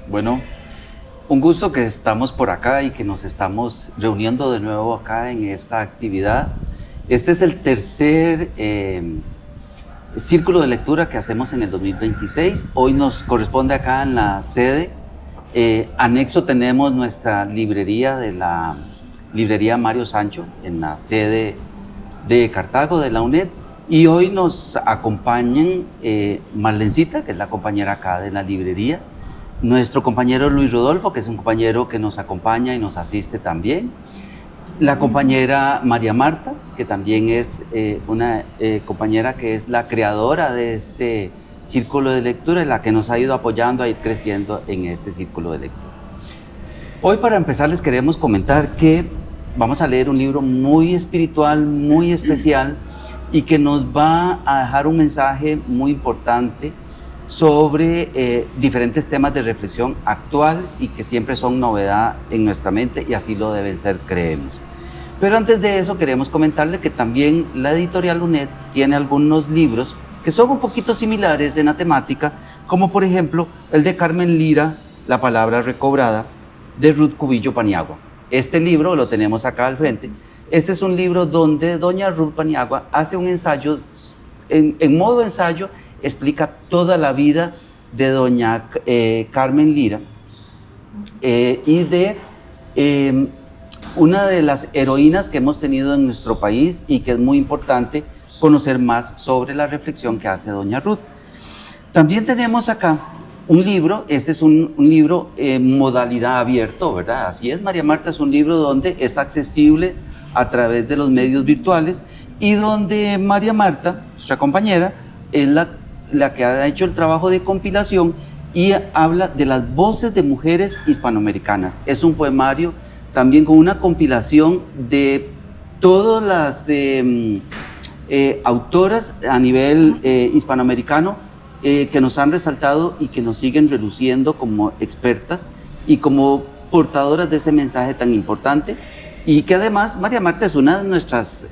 Bueno, un gusto que estamos por acá y que nos estamos reuniendo de nuevo acá en esta actividad. Este es el tercer círculo de lectura que hacemos en el 2026. Hoy nos corresponde acá en la sede. Anexo tenemos nuestra librería de la librería Mario Sancho en la sede de Cartago de la UNED. Y hoy nos acompañan Marlencita, que es la compañera acá de la librería, nuestro compañero Luis Rodolfo, que es un compañero que nos acompaña y nos asiste también, la compañera María Marta, que también es una compañera que es la creadora de este círculo de lectura y la que nos ha ido apoyando a ir creciendo en este círculo de lectura. Hoy, para empezar, les queremos comentar que vamos a leer un libro muy espiritual, muy especial, y que nos va a dejar un mensaje muy importante sobre diferentes temas de reflexión actual y que siempre son novedad en nuestra mente, y así lo deben ser, creemos. Pero antes de eso queremos comentarle que también la editorial UNED tiene algunos libros que son un poquito similares en la temática, como por ejemplo el de Carmen Lira, La palabra recobrada, de Ruth Cubillo Paniagua. Este libro lo tenemos acá al frente. Este es un libro donde doña Ruth Paniagua hace un ensayo, en modo ensayo, explica toda la vida de doña Carmen Lira y de una de las heroínas que hemos tenido en nuestro país, y que es muy importante conocer más sobre la reflexión que hace doña Ruth. También tenemos acá un libro. Este es un libro modalidad abierto, ¿verdad? Así es, María Marta, es un libro donde es accesible a través de los medios virtuales y donde María Marta, nuestra compañera, es la que ha hecho el trabajo de compilación y habla de las voces de mujeres hispanoamericanas. Es un poemario también con una compilación de todas las autoras a nivel hispanoamericano que nos han resaltado y que nos siguen reluciendo como expertas y como portadoras de ese mensaje tan importante, y que además María Marta es una de nuestras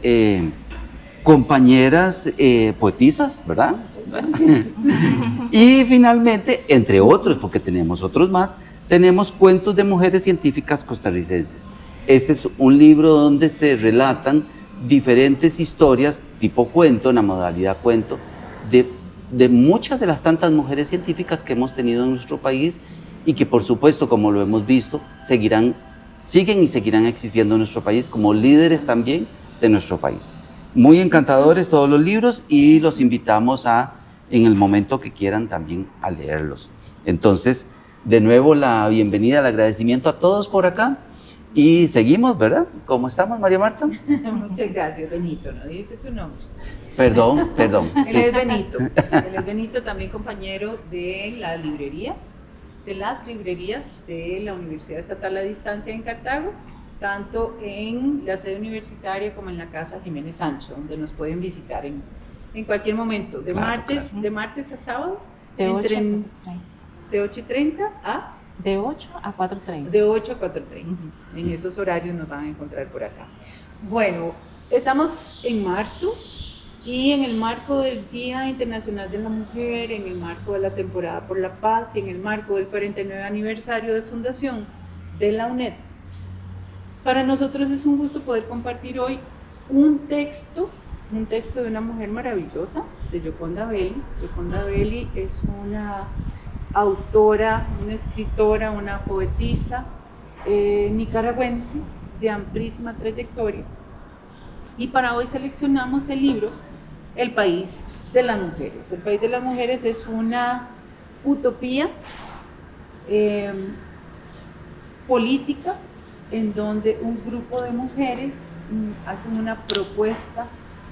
compañeras poetisas, ¿verdad? Y finalmente, entre otros, porque tenemos otros más, tenemos Cuentos de mujeres científicas costarricenses. Este es un libro donde se relatan diferentes historias tipo cuento, en la modalidad cuento, de muchas de las tantas mujeres científicas que hemos tenido en nuestro país, y que, por supuesto, como lo hemos visto, siguen y seguirán existiendo en nuestro país como líderes también de nuestro país. Muy encantadores todos los libros, y los invitamos en el momento que quieran también, a leerlos. Entonces, de nuevo, la bienvenida, el agradecimiento a todos por acá, y seguimos, ¿verdad? ¿Cómo estamos, María Marta? Muchas gracias, Benito. ¿No dijiste tu nombre? Perdón. Él es Benito. Él es Benito, también compañero de la librería, de las librerías de la Universidad Estatal a Distancia en Cartago, tanto en la sede universitaria como en la Casa Jiménez Sancho, donde nos pueden visitar en cualquier momento, de martes a sábado, de 8:30 a... De 8 a 4:30. De 8 a 4:30. En esos horarios nos van a encontrar por acá. Bueno, estamos en marzo, y en el marco del Día Internacional de la Mujer, en el marco de la temporada por la paz y en el marco del 49 aniversario de fundación de la UNED, para nosotros es un gusto poder compartir hoy un texto de una mujer maravillosa, de Yoconda Belli. Yoconda Belli es una autora, una escritora, una poetisa nicaragüense de amplísima trayectoria, y para hoy seleccionamos el libro El País de las Mujeres. El País de las Mujeres es una utopía política en donde un grupo de mujeres hacen una propuesta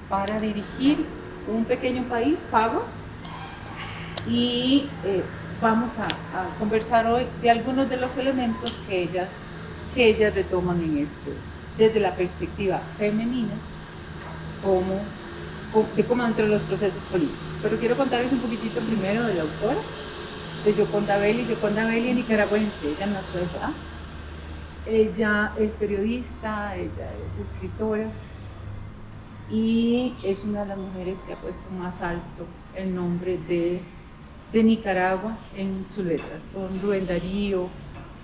para dirigir un pequeño país, Faguas, y vamos a conversar hoy de algunos de los elementos que ellas retoman desde la perspectiva femenina, como dentro de los procesos políticos. Pero quiero contarles un poquitito primero de la autora, de Yoconda Belli. Yoconda Belli es nicaragüense, ella nació allá. Ella es periodista, ella es escritora, y es una de las mujeres que ha puesto más alto el nombre de de Nicaragua en sus letras, con Rubén Darío,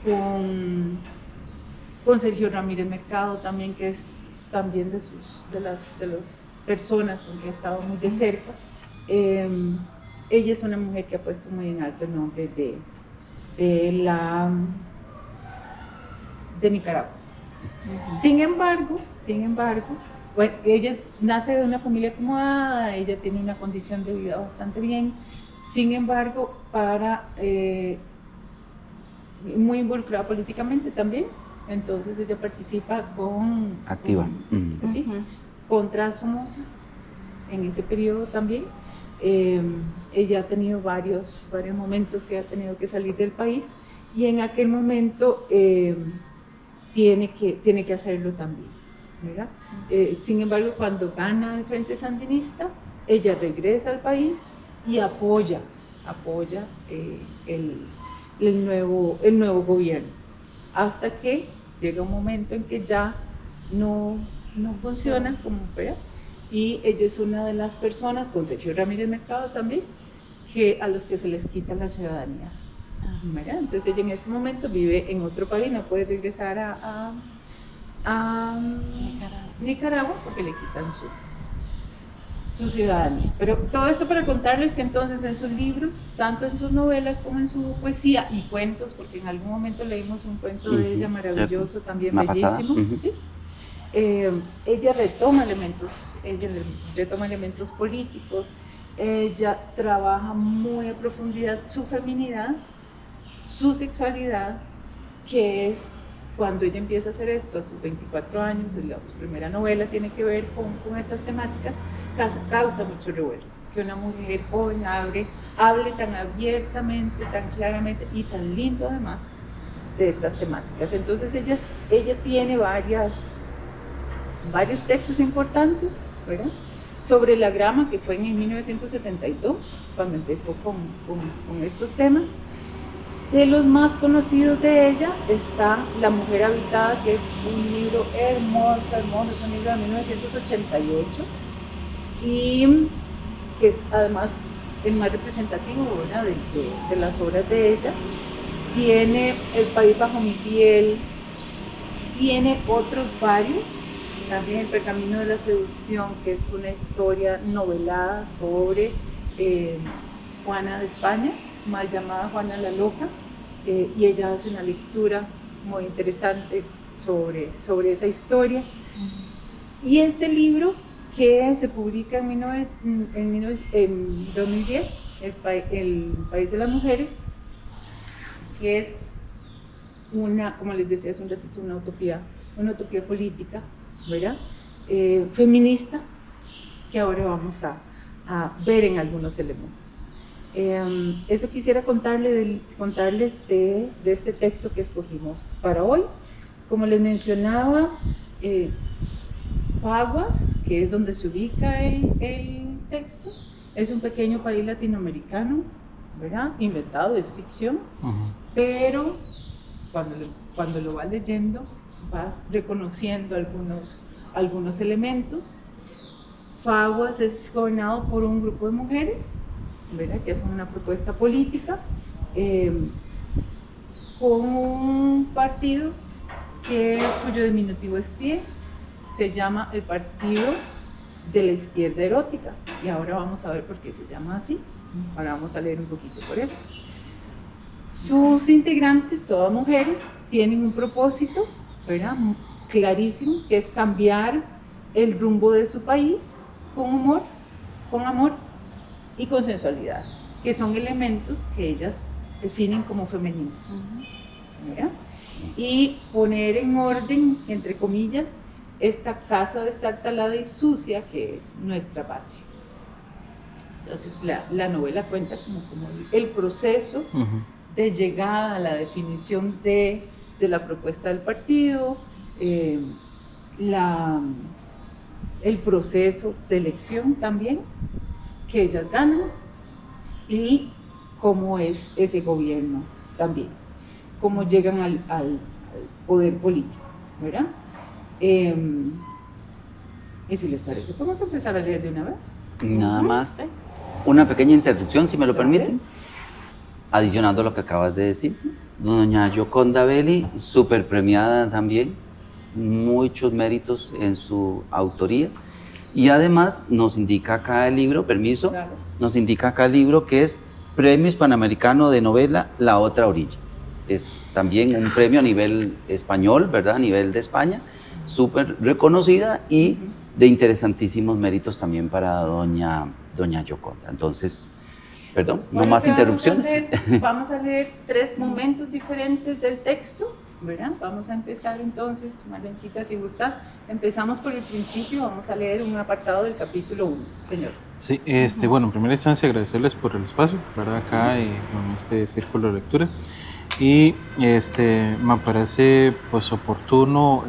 con Sergio Ramírez Mercado también, que es también de las personas con que he estado muy de cerca. Ella es una mujer que ha puesto muy en alto el nombre de Nicaragua. Sin embargo, bueno, ella nace de una familia acomodada, ella tiene una condición de vida bastante bien. Sin embargo, muy involucrada políticamente también, entonces ella participa activa sí, contra Somoza en ese periodo también. Ella ha tenido varios momentos que ha tenido que salir del país, y en aquel momento tiene que hacerlo también, ¿verdad? Sin embargo, cuando gana el Frente Sandinista, ella regresa al país y apoya el nuevo gobierno, hasta que llega un momento en que ya no funciona como, ¿verdad? Y ella es una de las personas, con Sergio Ramírez Mercado también, a los que se les quita la ciudadanía, ¿verdad? Entonces ella en este momento vive en otro país, no puede regresar a Nicaragua porque le quitan su ciudadanía. Pero todo esto para contarles que entonces en sus libros, tanto en sus novelas como en su poesía y cuentos, porque en algún momento leímos un cuento de ella maravilloso, ¿cierto? También bellísimo, ¿sí? Ella retoma elementos políticos, ella trabaja muy a profundidad su feminidad, su sexualidad, que es cuando ella empieza a hacer esto a sus 24 años, su primera novela tiene que ver con estas temáticas, causa mucho revuelo, que una mujer joven hable tan abiertamente, tan claramente y tan lindo además de estas temáticas. Entonces ella tiene varios textos importantes, ¿verdad? Sobre la grama, que fue en 1972, cuando empezó con estos temas. De los más conocidos de ella está La Mujer Habitada, que es un libro hermoso, es un libro de 1988, y que es además el más representativo, ¿verdad? de las obras de ella. Tiene El País Bajo Mi Piel, tiene otros varios, también El Pergamino de la Seducción, que es una historia novelada sobre Juana de España, mal llamada Juana la Loca, y ella hace una lectura muy interesante sobre esa historia. Y este libro, que se publica en 2010, El País de las Mujeres, que es como les decía hace un ratito, una utopía política, ¿verdad? Feminista, que ahora vamos a ver en algunos elementos. Eso quisiera contarles de este texto que escogimos para hoy. Como les mencionaba, Faguas, que es donde se ubica el texto, es un pequeño país latinoamericano, ¿verdad? Inventado, es ficción, pero cuando lo vas leyendo vas reconociendo algunos elementos. Faguas es gobernado por un grupo de mujeres, ¿verdad? Que hacen una propuesta política con un partido cuyo diminutivo es PIE, se llama el Partido de la Izquierda Erótica, y ahora vamos a ver por qué se llama así. Ahora vamos a leer un poquito por eso. Sus integrantes, todas mujeres, tienen un propósito, ¿verdad? Clarísimo, que es cambiar el rumbo de su país con humor, con amor y con sensualidad, que son elementos que ellas definen como femeninos, ¿verdad? Y poner en orden, entre comillas, esta casa destartalada y sucia que es nuestra patria. Entonces la novela cuenta como el proceso de llegada a la definición de la propuesta del partido, el proceso de elección también, que ellas ganan, y cómo es ese gobierno también, cómo llegan al poder político, ¿verdad? Y si les parece, podemos empezar a leer de una vez. Nada más una pequeña introducción, si me lo permiten. adicionando lo que acabas de decir, doña Yoconda Belli, súper premiada también, muchos méritos en su autoría. Y además nos indica acá el libro, permiso, Claro. nos indica acá el libro que es Premio Hispanoamericano de Novela La Otra Orilla. Es también un premio a nivel español, ¿verdad? A nivel de España, súper reconocida y de interesantísimos méritos también para doña Yoconda. Entonces, perdón, no Bueno, más ¿qué interrupciones. Vamos a leer 3 momentos diferentes del texto, ¿verdad? Vamos a empezar entonces, Marlencita, si gustas, empezamos por el principio, vamos a leer un apartado del capítulo 1, señor. Sí, bueno, en primera instancia agradecerles por el espacio, ¿verdad? Acá en este círculo de lectura. Y me parece pues oportuno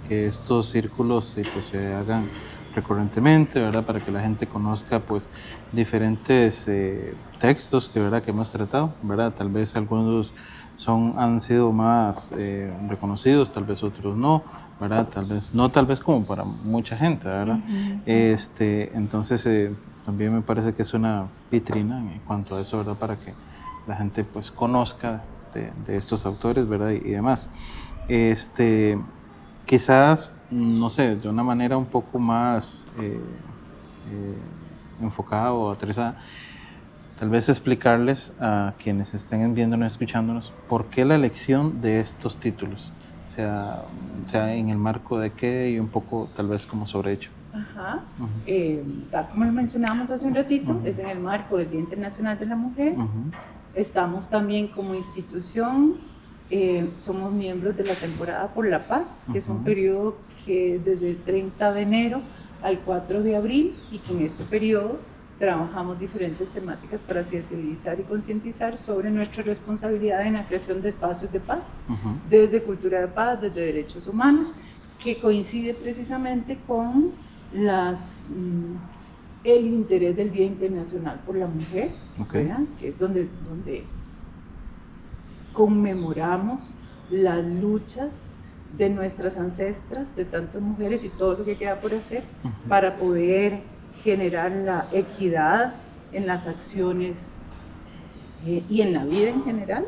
que estos círculos pues, se hagan recurrentemente, ¿verdad? Para que la gente conozca pues diferentes textos que, ¿verdad? Que hemos tratado, ¿verdad? Tal vez algunos han sido más reconocidos, tal vez otros no, ¿verdad? Tal vez como para mucha gente, ¿verdad? Entonces también me parece que es una vitrina en cuanto a eso, ¿verdad? Para que la gente pues conozca de estos autores, ¿verdad? Y demás. Quizás, no sé, de una manera un poco más enfocada o aterrizada, tal vez explicarles a quienes estén viéndonos y escuchándonos por qué la elección de estos títulos, o sea, en el marco de qué y un poco tal vez como sobre hecho. Ajá. Tal como lo mencionábamos hace un ratito, es en el marco del Día Internacional de la Mujer. Estamos también como institución, somos miembros de la temporada por la paz, que es un periodo que desde el 30 de enero al 4 de abril, y que en este periodo trabajamos diferentes temáticas para sensibilizar y concientizar sobre nuestra responsabilidad en la creación de espacios de paz, desde cultura de paz, desde derechos humanos, que coincide precisamente con el interés del Día Internacional por la Mujer, ¿verdad? Que es donde conmemoramos las luchas de nuestras ancestras, de tantas mujeres y todo lo que queda por hacer para poder generar la equidad en las acciones y en la vida en general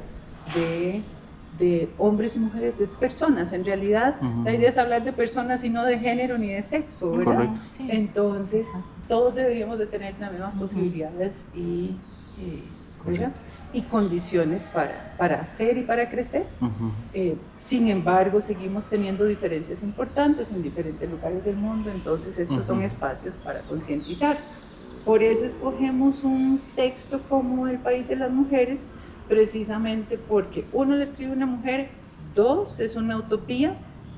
de hombres y mujeres, de personas. En realidad, la idea es hablar de personas y no de género ni de sexo, ¿verdad? Correcto. Sí. Entonces, todos deberíamos de tener las mismas posibilidades y condiciones para hacer y para crecer. Sin embargo, seguimos teniendo diferencias importantes en diferentes lugares del mundo, entonces estos son espacios para concientizar. Por eso escogemos un texto como El País de las Mujeres, precisamente porque uno, lo escribe una mujer, 2, es una utopía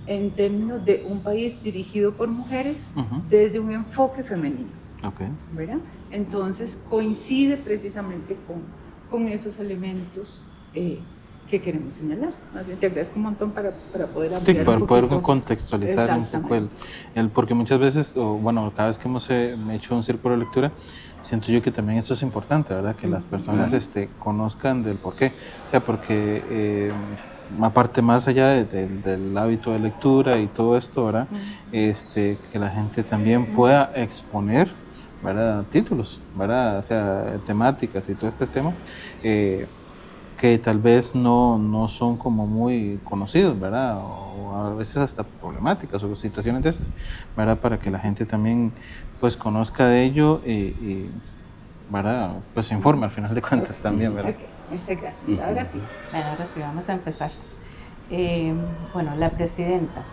en términos de un país dirigido por mujeres desde un enfoque femenino, ¿verdad? Entonces coincide precisamente con esos elementos que queremos señalar. Más bien te agradezco un montón para poder ampliar para un poder poquito. contextualizar un poco porque muchas veces, cada vez que hemos hecho un círculo de lectura, siento yo que también esto es importante, ¿verdad? Que las personas conozcan del por qué. O sea, porque aparte, más allá del hábito de lectura y todo esto, ¿verdad? Que la gente también pueda exponer, ¿verdad? Títulos, ¿verdad? O sea, temáticas y todos estos temas que tal vez no son como muy conocidos, ¿verdad? O a veces hasta problemáticas o situaciones de esas, ¿verdad? Para que la gente también pues conozca de ello y ¿verdad? Pues se informe al final de cuentas también, ¿verdad? Muchas gracias. Ahora sí. Bueno, ahora sí, vamos a empezar. La presidenta.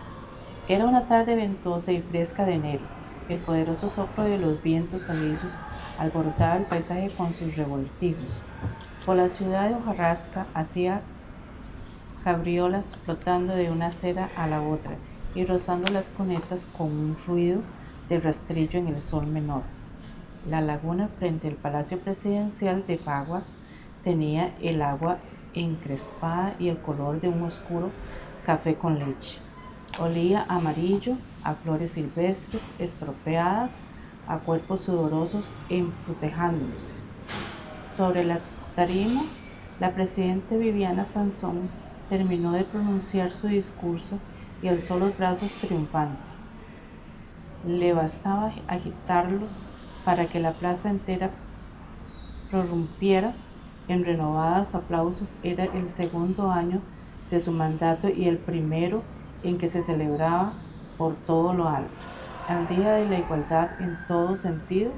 Era una tarde ventosa y fresca de enero. El poderoso soplo de los vientos alisios alborotaba el paisaje con sus revoltijos. Por la ciudad de Hojarasca hacía cabriolas flotando de una acera a la otra y rozando las cunetas con un ruido de rastrillo en el sol menor. La laguna frente al Palacio Presidencial de Faguas tenía el agua encrespada y el color de un oscuro café con leche. Olía amarillo, a flores silvestres estropeadas, a cuerpos sudorosos emputejándose. Sobre la tarima, la presidenta Viviana Sansón terminó de pronunciar su discurso y alzó los brazos triunfante. Le bastaba agitarlos para que la plaza entera prorrumpiera en renovados aplausos. Era el segundo año de su mandato y el primero en que se celebraba por todo lo alto el Día de la Igualdad en todo sentido,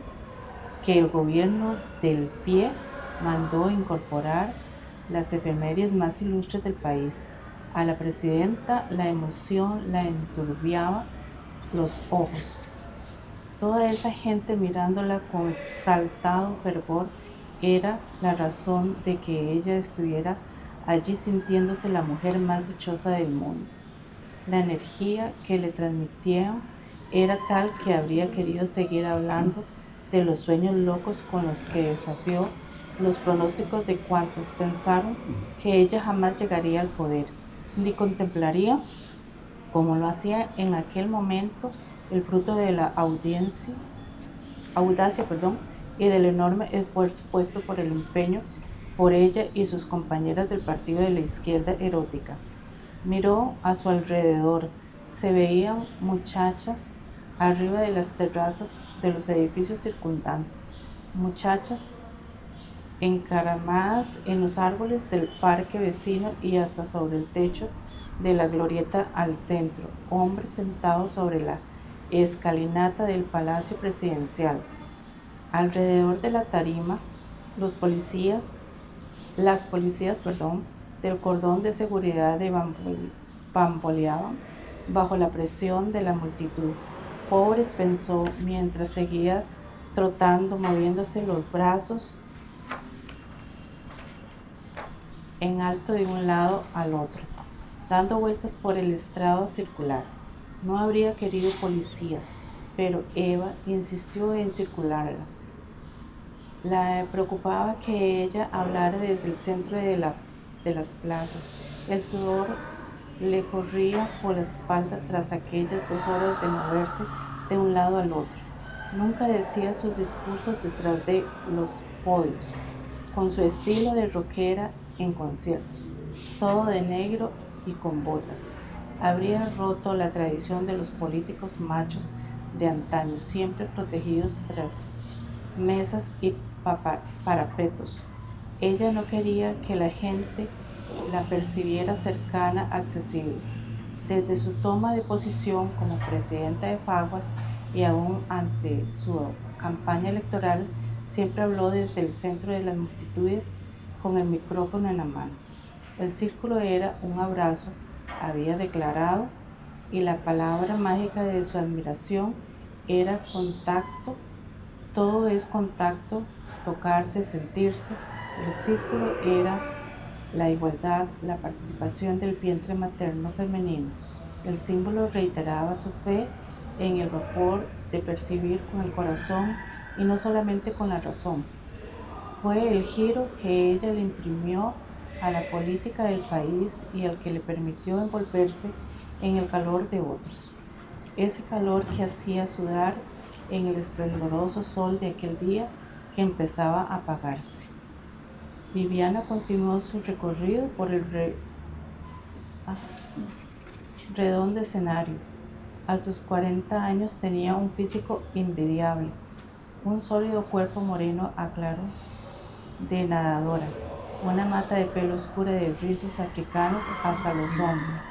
que el gobierno del pie mandó incorporar las efemérides más ilustres del país. A la presidenta la emoción la enturbiaba los ojos. Toda esa gente mirándola con exaltado fervor era la razón de que ella estuviera allí sintiéndose la mujer más dichosa del mundo. La energía que le transmitían era tal que habría querido seguir hablando de los sueños locos con los que desafió los pronósticos de cuantos pensaron que ella jamás llegaría al poder, ni contemplaría, como lo hacía en aquel momento, el fruto de la audacia y del enorme esfuerzo puesto por el empeño por ella y sus compañeras del partido de la izquierda erótica. Miró a su alrededor. Se veían muchachas arriba de las terrazas de los edificios circundantes, muchachas encaramadas en los árboles del parque vecino y hasta sobre el techo de la glorieta al centro, hombres sentados sobre la escalinata del Palacio Presidencial. Alrededor de la tarima, las policías del cordón de seguridad bamboleaban bajo la presión de la multitud. Pobres, pensó mientras seguía trotando, moviéndose los brazos en alto de un lado al otro, dando vueltas por el estrado circular. No habría querido policías, pero Eva insistió en circularla. La preocupaba que ella hablara desde el centro de las plazas. El sudor le corría por la espalda tras aquellas 2 horas de moverse de un lado al otro. Nunca decía sus discursos detrás de los podios, con su estilo de rockera en conciertos, todo de negro y con botas. Habría roto la tradición de los políticos machos de antaño, siempre protegidos tras mesas y parapetos. Ella no quería que la gente la percibiera cercana, accesible. Desde su toma de posición como presidenta de Faguas y aún ante su campaña electoral, siempre habló desde el centro de las multitudes con el micrófono en la mano. El círculo era un abrazo, había declarado, y la palabra mágica de su admiración era contacto. Todo es contacto, tocarse, sentirse. El círculo era la igualdad, la participación del vientre materno femenino. El símbolo reiteraba su fe en el vapor de percibir con el corazón y no solamente con la razón. Fue el giro que ella le imprimió a la política del país y el que le permitió envolverse en el calor de otros. Ese calor que hacía sudar en el esplendoroso sol de aquel día que empezaba a apagarse. Viviana continuó su recorrido por el redondo escenario. A sus 40 años tenía un físico envidiable, un sólido cuerpo moreno claro de nadadora, una mata de pelo oscura de rizos africanos hasta los hombros,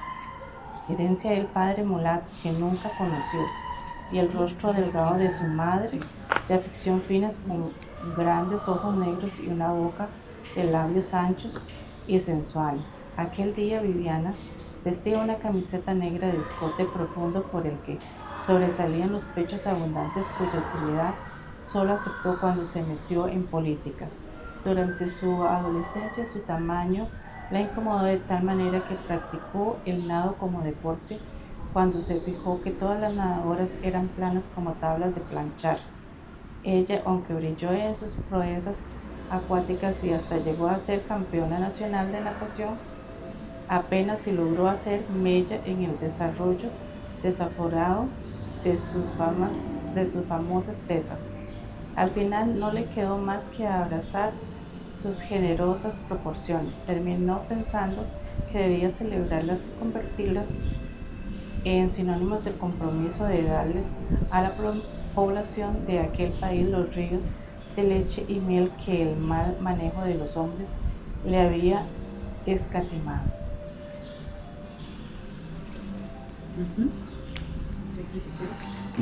herencia del padre mulato que nunca conoció, y el rostro delgado de su madre, de afección fina, con grandes ojos negros y una boca de labios anchos y sensuales. Aquel día Viviana vestía una camiseta negra de escote profundo por el que sobresalían los pechos abundantes, cuya utilidad solo aceptó cuando se metió en política. Durante su adolescencia su tamaño la incomodó de tal manera que practicó el nado como deporte cuando se fijó que todas las nadadoras eran planas como tablas de planchar. Ella, aunque brilló en sus proezas acuáticas y hasta llegó a ser campeona nacional de natación, apenas si logró hacer mella en el desarrollo desaforado de sus famosas tetas. Al final no le quedó más que abrazar sus generosas proporciones. Terminó pensando que debía celebrarlas y convertirlas en sinónimos del compromiso de darles a la población de aquel país los ríos de leche y miel que el mal manejo de los hombres le había escatimado.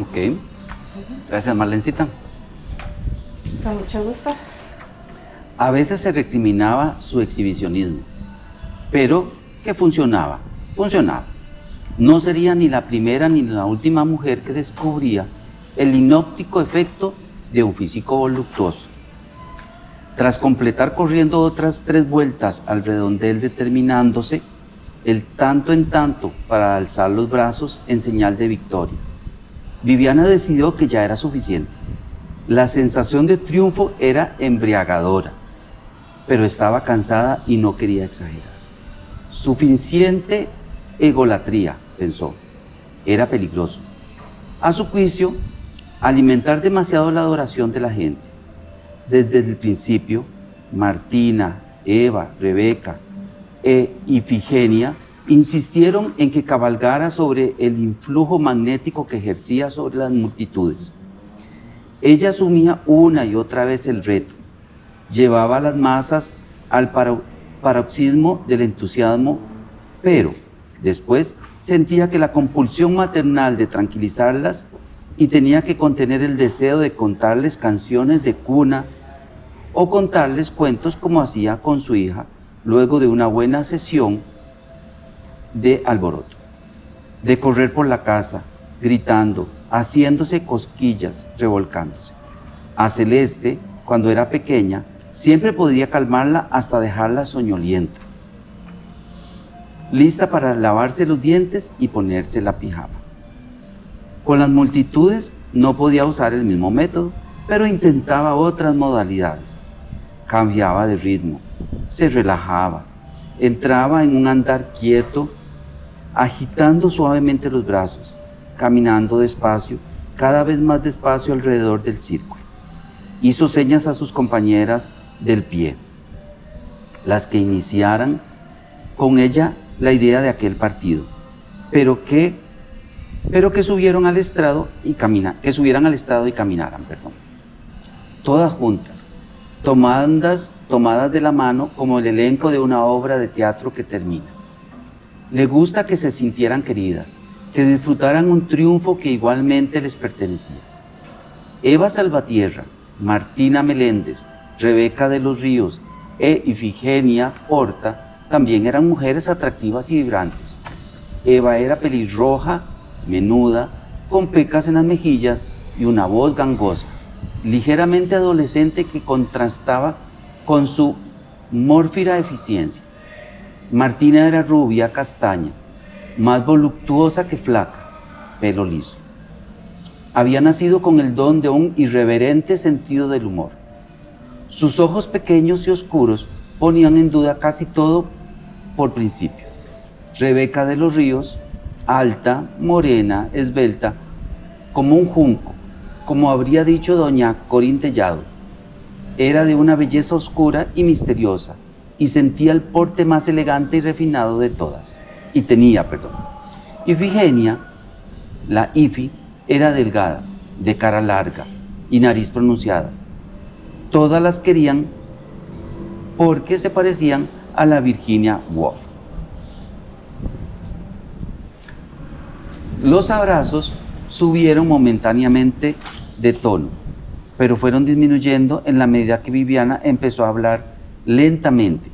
Ok. Gracias, Marlencita. Con mucho gusto. A veces se recriminaba su exhibicionismo, pero que funcionaba, funcionaba. No sería ni la primera ni la última mujer que descubría el inóptico efecto de un físico voluptuoso. Tras completar corriendo otras 3 vueltas al redondel, determinándose el tanto en tanto para alzar los brazos en señal de victoria, Viviana decidió que ya era suficiente. La sensación de triunfo era embriagadora, pero estaba cansada y no quería exagerar. Suficiente egolatría, pensó. Era peligroso. A su juicio, alimentar demasiado la adoración de la gente. Desde el principio, Martina, Eva, Rebeca e Ifigenia insistieron en que cabalgara sobre el influjo magnético que ejercía sobre las multitudes. Ella asumía una y otra vez el reto, llevaba a las masas al paroxismo del entusiasmo, pero después sentía que la compulsión maternal de tranquilizarlas y tenía que contener el deseo de contarles canciones de cuna o contarles cuentos como hacía con su hija luego de una buena sesión de alboroto, de correr por la casa, gritando, haciéndose cosquillas, revolcándose. A Celeste, cuando era pequeña, siempre podía calmarla hasta dejarla soñolienta, lista para lavarse los dientes y ponerse la pijama. Con las multitudes no podía usar el mismo método, pero intentaba otras modalidades. Cambiaba de ritmo, se relajaba, entraba en un andar quieto, agitando suavemente los brazos, caminando despacio, cada vez más despacio alrededor del círculo. Hizo señas a sus compañeras del pie, las que iniciaran con ella la idea de aquel partido, pero que subieran al estrado y caminaran, todas juntas, tomadas de la mano como el elenco de una obra de teatro que termina. Le gusta que se sintieran queridas, que disfrutaran un triunfo que igualmente les pertenecía. Eva Salvatierra, Martina Meléndez, Rebeca de los Ríos e Ifigenia Porta también eran mujeres atractivas y vibrantes. Eva era pelirroja, menuda, con pecas en las mejillas y una voz gangosa, ligeramente adolescente que contrastaba con su mórfida eficiencia. Martina era rubia, castaña, más voluptuosa que flaca, pelo liso. Había nacido con el don de un irreverente sentido del humor. Sus ojos pequeños y oscuros ponían en duda casi todo por principio. Rebeca de los Ríos, alta, morena, esbelta, como un junco, como habría dicho doña Corín Tellado, era de una belleza oscura y misteriosa, y sentía el porte más elegante y refinado de todas. Ifigenia, la Ifi, era delgada, de cara larga y nariz pronunciada. Todas las querían porque se parecían a la Virginia Woolf. Los abrazos subieron momentáneamente de tono, pero fueron disminuyendo en la medida que Viviana empezó a hablar lentamente.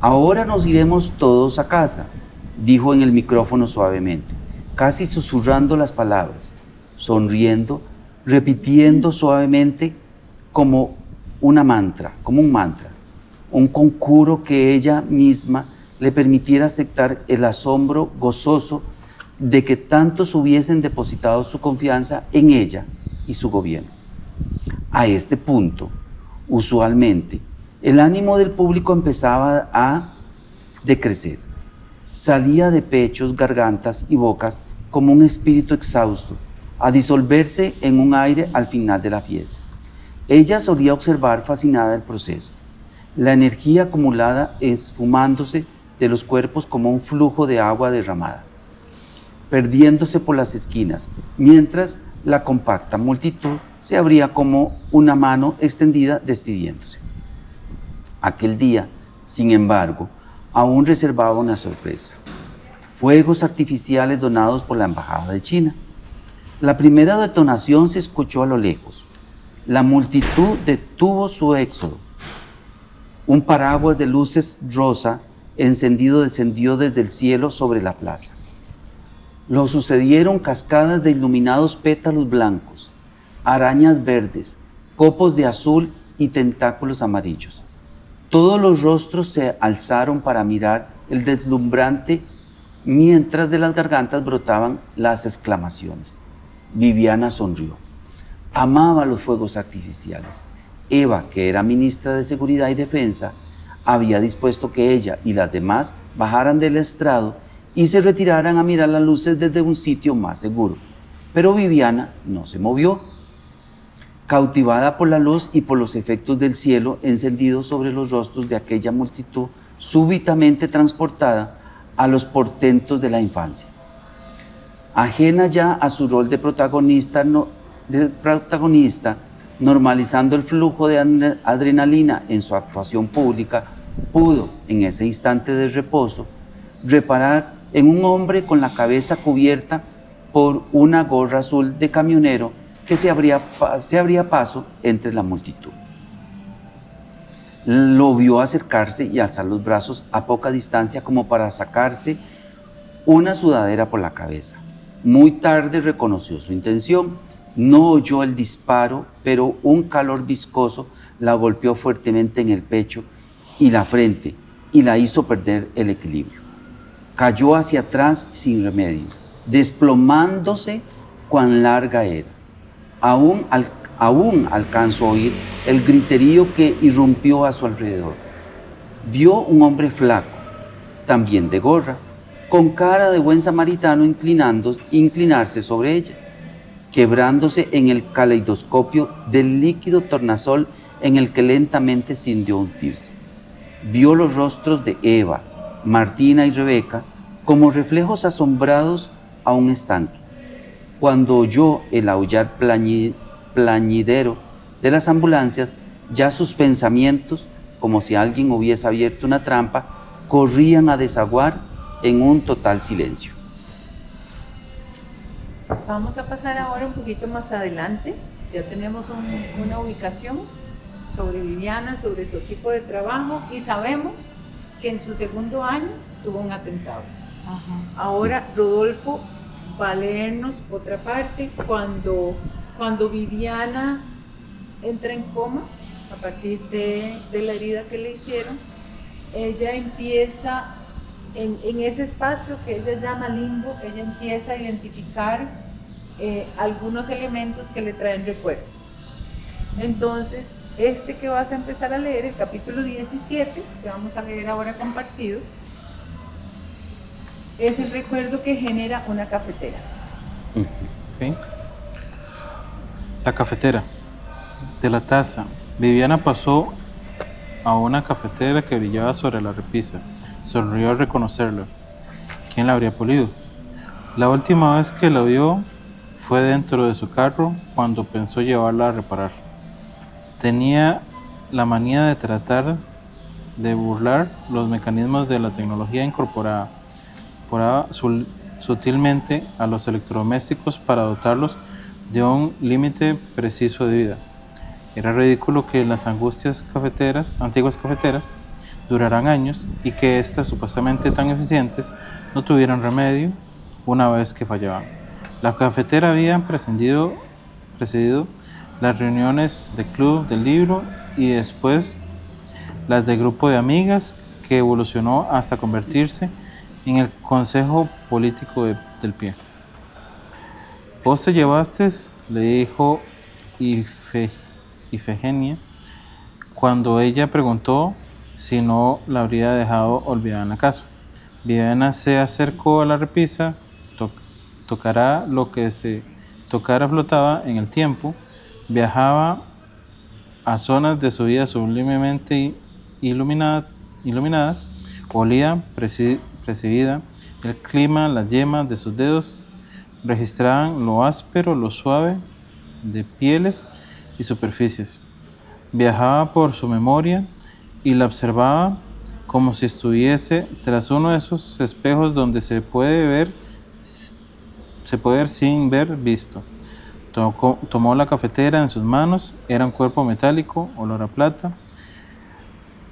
Ahora nos iremos todos a casa, dijo en el micrófono suavemente, casi susurrando las palabras, sonriendo, repitiendo suavemente como un mantra, un conjuro que ella misma le permitiera aceptar el asombro gozoso de que tantos hubiesen depositado su confianza en ella y su gobierno. A este punto, usualmente, el ánimo del público empezaba a decrecer. Salía de pechos, gargantas y bocas como un espíritu exhausto, a disolverse en un aire al final de la fiesta. Ella solía observar fascinada el proceso, la energía acumulada esfumándose de los cuerpos como un flujo de agua derramada, perdiéndose por las esquinas, mientras la compacta multitud se abría como una mano extendida despidiéndose. Aquel día, sin embargo, aún reservaba una sorpresa. Fuegos artificiales donados por la Embajada de China. La primera detonación se escuchó a lo lejos. La multitud detuvo su éxodo. Un paraguas de luces rosa encendido descendió desde el cielo sobre la plaza. Lo sucedieron cascadas de iluminados pétalos blancos, arañas verdes, copos de azul y tentáculos amarillos. Todos los rostros se alzaron para mirar el deslumbrante, mientras de las gargantas brotaban las exclamaciones. Viviana sonrió. Amaba los fuegos artificiales. Eva, que era ministra de Seguridad y Defensa, había dispuesto que ella y las demás bajaran del estrado y se retiraran a mirar las luces desde un sitio más seguro. Pero Viviana no se movió, cautivada por la luz y por los efectos del cielo encendido sobre los rostros de aquella multitud súbitamente transportada a los portentos de la infancia. Ajena ya a su rol de protagonista, normalizando el flujo de adrenalina en su actuación pública, pudo, en ese instante de reposo, reparar en un hombre con la cabeza cubierta por una gorra azul de camionero que se abría paso entre la multitud. Lo vio acercarse y alzar los brazos a poca distancia como para sacarse una sudadera por la cabeza. Muy tarde reconoció su intención. No oyó el disparo, pero un calor viscoso la golpeó fuertemente en el pecho y la frente y la hizo perder el equilibrio. Cayó hacia atrás sin remedio, desplomándose cuán larga era. Aún alcanzó a oír el griterío que irrumpió a su alrededor. Vio un hombre flaco, también de gorra, con cara de buen samaritano inclinarse sobre ella, quebrándose en el caleidoscopio del líquido tornasol en el que lentamente sintió hundirse. Vio los rostros de Eva, Martina y Rebeca como reflejos asombrados a un estanque. Cuando oyó el aullar plañidero de las ambulancias, ya sus pensamientos, como si alguien hubiese abierto una trampa, corrían a desaguar en un total silencio. Vamos a pasar ahora un poquito más adelante. Ya tenemos una ubicación sobre Viviana, sobre su equipo de trabajo, y sabemos que en su segundo año tuvo un atentado. Ajá. Ahora Rodolfo va a leernos otra parte cuando Viviana entra en coma a partir de la herida que le hicieron. Ella empieza en ese espacio que ella llama limbo, ella empieza a identificar algunos elementos que le traen recuerdos. Entonces, este que vas a empezar a leer, el capítulo 17, que vamos a leer ahora compartido, es el recuerdo que genera una cafetera. Okay. La cafetera. De la taza. Viviana pasó a una cafetera que brillaba sobre la repisa. Sonrió al reconocerla. ¿Quién la habría polido? La última vez que la vio fue dentro de su carro cuando pensó llevarla a reparar. Tenía la manía de tratar de burlar los mecanismos de la tecnología incorporada sutilmente a los electrodomésticos para dotarlos de un límite preciso de vida. Era ridículo que las antiguas cafeteras, duraran años y que estas supuestamente tan eficientes no tuvieran remedio una vez que fallaban. La cafetera había precedido las reuniones del club del libro y después las del grupo de amigas, que evolucionó hasta convertirse en el consejo político del pie. ¿Vos te llevaste?, le dijo Ifigenia cuando ella preguntó si no la habría dejado olvidada en la casa. Viviana se acercó a la repisa. Tocará lo que se tocara flotaba en el tiempo, viajaba a zonas de su vida sublimemente iluminadas, olía percibida el clima, las yemas de sus dedos registraban lo áspero, lo suave de pieles y superficies. Viajaba por su memoria y la observaba como si estuviese tras uno de esos espejos donde se puede ver sin ver visto. Tomó la cafetera en sus manos, era un cuerpo metálico, olor a plata.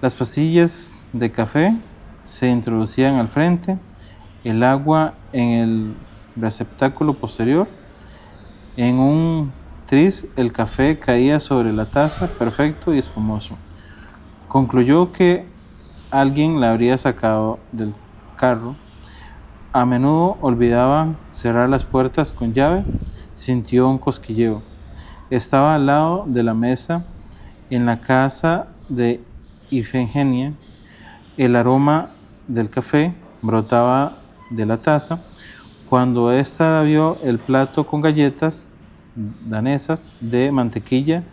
Las pastillas de café se introducían al frente, el agua en el receptáculo posterior. En un tris el café caía sobre la taza, perfecto y espumoso. Concluyó que alguien la habría sacado del carro. A menudo olvidaba cerrar las puertas con llave. Sintió un cosquilleo. Estaba al lado de la mesa en la casa de Ifigenia. El aroma del café brotaba de la taza. Cuando ésta vio el plato con galletas danesas de mantequilla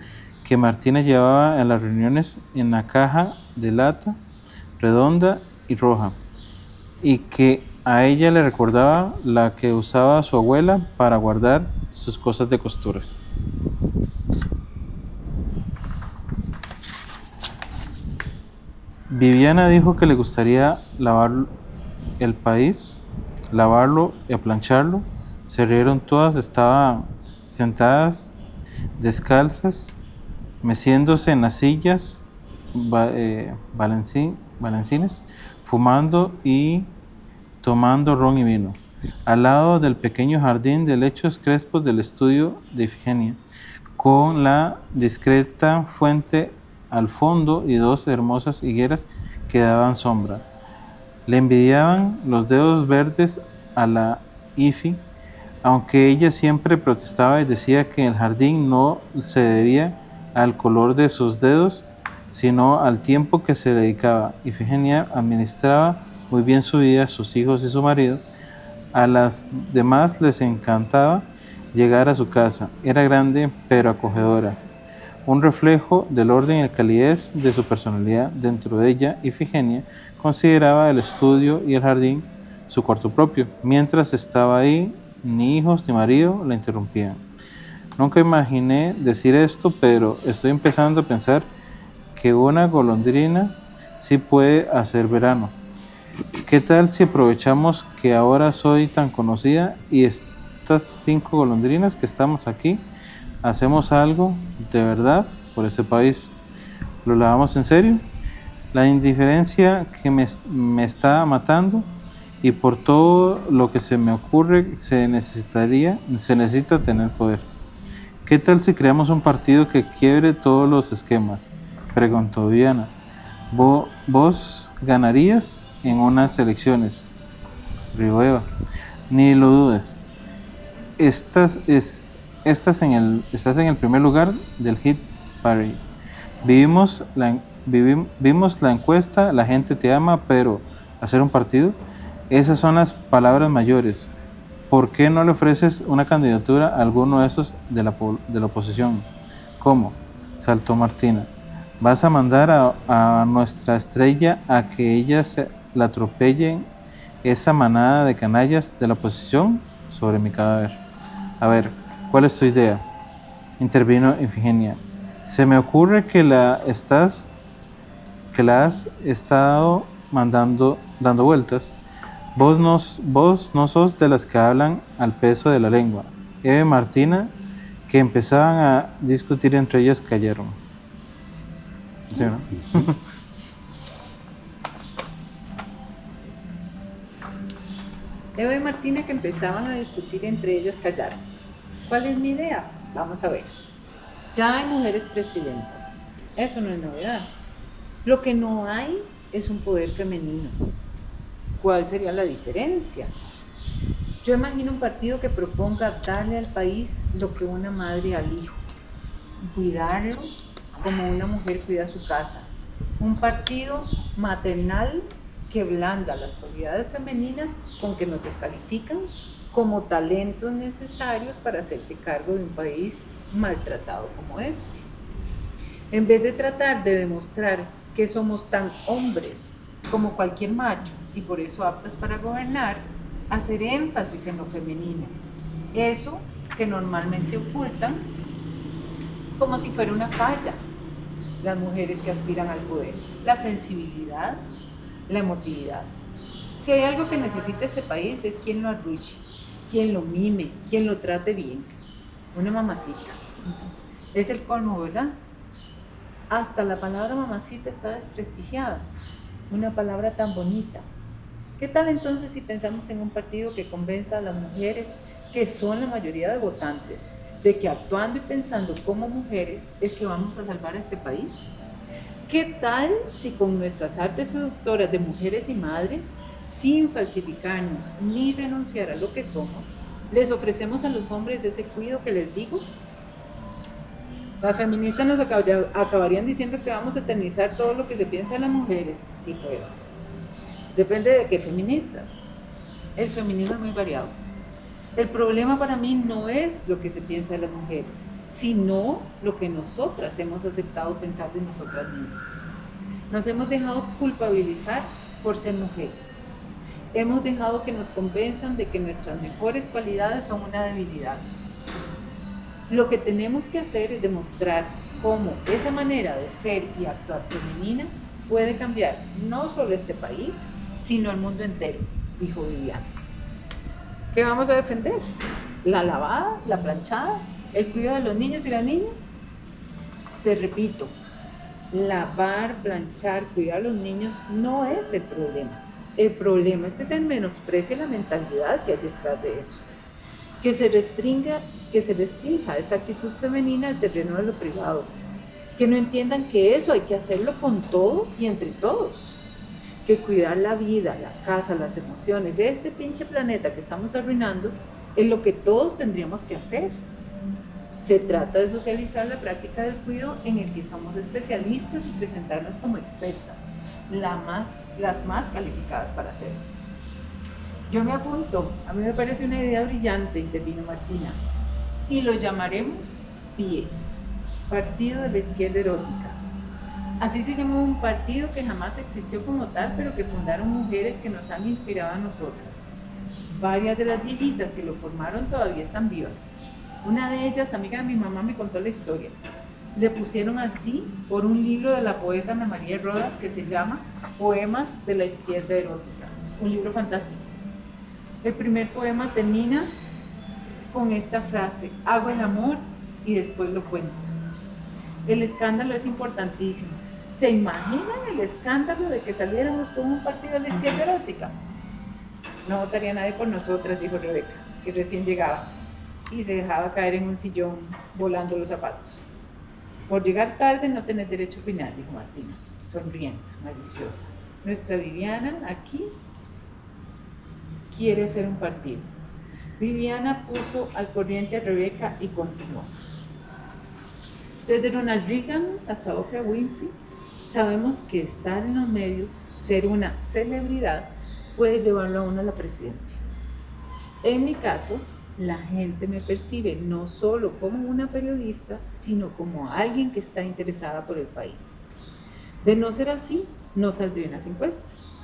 que Martina llevaba en las reuniones en la caja de lata redonda y roja, y que a ella le recordaba la que usaba su abuela para guardar sus cosas de costura. Viviana dijo que le gustaría lavar el país, lavarlo y plancharlo. Se rieron todas, estaban sentadas descalzas, meciéndose en las sillas balancines, fumando y tomando ron y vino, al lado del pequeño jardín de lechos crespos del estudio de Ifigenia, con la discreta fuente al fondo y dos hermosas higueras que daban sombra. Le envidiaban los dedos verdes a la Ifi, aunque ella siempre protestaba y decía que el jardín no se debía al color de sus dedos, sino al tiempo que se dedicaba. Ifigenia administraba muy bien su vida, sus hijos y su marido. A las demás les encantaba llegar a su casa. Era grande pero acogedora, un reflejo del orden y la calidez de su personalidad. Dentro de ella, Ifigenia consideraba el estudio y el jardín su cuarto propio. Mientras estaba ahí, ni hijos ni marido la interrumpían. Nunca imaginé decir esto, pero estoy empezando a pensar que una golondrina sí puede hacer verano. ¿Qué tal si aprovechamos que ahora soy tan conocida y estas 5 golondrinas que estamos aquí, hacemos algo de verdad por ese país? ¿Lo lavamos en serio? La indiferencia que me está matando, y por todo lo que se me ocurre se necesita tener poder. ¿Qué tal si creamos un partido que quiebre todos los esquemas?, preguntó Viviana. ¿Vos ganarías en unas elecciones?, rió Eva. Ni lo dudes. Estás en el primer lugar del hit parade. Vimos la encuesta, la gente te ama, pero ¿hacer un partido? Esas son las palabras mayores. ¿Por qué no le ofreces una candidatura a alguno de esos de la oposición? ¿Cómo?, saltó Martina. ¿Vas a mandar a nuestra estrella a que ella la atropellen esa manada de canallas de la oposición sobre mi cadáver? A ver, ¿cuál es tu idea?, intervino Ifigenia. Se me ocurre que la has estado dando vueltas. Vos no sos de las que hablan al peso de la lengua. Eva y Martina, que empezaban a discutir entre ellas, callaron. ¿Sí, no? Eva y Martina, que empezaban a discutir entre ellas, callaron. ¿Cuál es mi idea? Vamos a ver. Ya hay mujeres presidentas. Eso no es novedad. Lo que no hay es un poder femenino. ¿Cuál sería la diferencia? Yo imagino un partido que proponga darle al país lo que una madre al hijo, cuidarlo como una mujer cuida su casa. Un partido maternal que blanda las cualidades femeninas con que nos descalifican como talentos necesarios para hacerse cargo de un país maltratado como este. En vez de tratar de demostrar que somos tan hombres como cualquier macho y por eso aptas para gobernar, hacer énfasis en lo femenino, eso que normalmente ocultan como si fuera una falla las mujeres que aspiran al poder, la sensibilidad, la emotividad. Si hay algo que necesita este país es quien lo arruche, quien lo mime, quien lo trate bien. Una mamacita. Es el colmo, ¿verdad? Hasta la palabra mamacita está desprestigiada. Una palabra tan bonita. ¿Qué tal entonces si pensamos en un partido que convenza a las mujeres, que son la mayoría de votantes, de que actuando y pensando como mujeres es que vamos a salvar a este país? ¿Qué tal si con nuestras artes seductoras de mujeres y madres, sin falsificarnos ni renunciar a lo que somos, les ofrecemos a los hombres ese cuidado que les digo? Las feministas nos acabarían diciendo que vamos a eternizar todo lo que se piensa de las mujeres, dijo Eva. Depende de qué feministas. El feminismo es muy variado. El problema para mí no es lo que se piensa de las mujeres, sino lo que nosotras hemos aceptado pensar de nosotras mismas. Nos hemos dejado culpabilizar por ser mujeres. Hemos dejado que nos convenzan de que nuestras mejores cualidades son una debilidad. Lo que tenemos que hacer es demostrar cómo esa manera de ser y actuar femenina puede cambiar no solo este país, sino el mundo entero, dijo Viviana. ¿Qué vamos a defender? ¿La lavada, la planchada, el cuidado de los niños y las niñas? Te repito, lavar, planchar, cuidar a los niños no es el problema. El problema es que se menosprecie la mentalidad que hay detrás de eso. Que se restrinja esa actitud femenina al terreno de lo privado. Que no entiendan que eso hay que hacerlo con todo y entre todos. Que cuidar la vida, la casa, las emociones, este pinche planeta que estamos arruinando, es lo que todos tendríamos que hacer. Se trata de socializar la práctica del cuidado en el que somos especialistas y presentarnos como expertas, las más calificadas para hacerlo. Yo me apunto, a mí me parece una idea brillante, intervino Martina, y lo llamaremos PIE, Partido de la Izquierda Erótica. Así se llamó un partido que jamás existió como tal, pero que fundaron mujeres que nos han inspirado a nosotras. Varias de las viejitas que lo formaron todavía están vivas. Una de ellas, amiga de mi mamá, me contó la historia. Le pusieron así por un libro de la poeta Ana María Rodas que se llama Poemas de la Izquierda Erótica, un libro fantástico. El primer poema termina con esta frase: hago el amor y después lo cuento. El escándalo es importantísimo. ¿Se imaginan el escándalo de que saliéramos con un partido de la izquierda erótica? No votaría nadie por nosotras, dijo Rebeca, que recién llegaba y se dejaba caer en un sillón volando los zapatos. Por llegar tarde no tenés derecho a opinar, dijo Martina, sonriendo, maliciosa. Nuestra Viviana aquí quiere hacer un partido. Viviana puso al corriente a Rebeca y continuó. Desde Ronald Reagan hasta Oprah Winfrey, sabemos que estar en los medios, ser una celebridad, puede llevarlo a uno a la presidencia. En mi caso, la gente me percibe no solo como una periodista, sino como alguien que está interesada por el país. De no ser así, no saldría en las encuestas.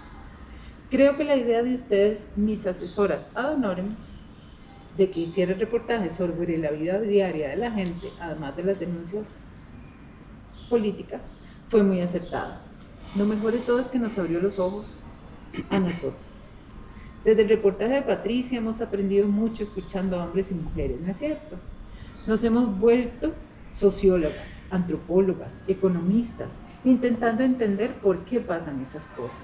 Creo que la idea de ustedes, mis asesoras ad honorem, de que hiciera reportajes sobre la vida diaria de la gente, además de las denuncias políticas, fue muy acertada. Lo mejor de todo es que nos abrió los ojos a nosotras. Desde el reportaje de Patricia hemos aprendido mucho escuchando a hombres y mujeres, ¿no es cierto? Nos hemos vuelto sociólogas, antropólogas, economistas, intentando entender por qué pasan esas cosas.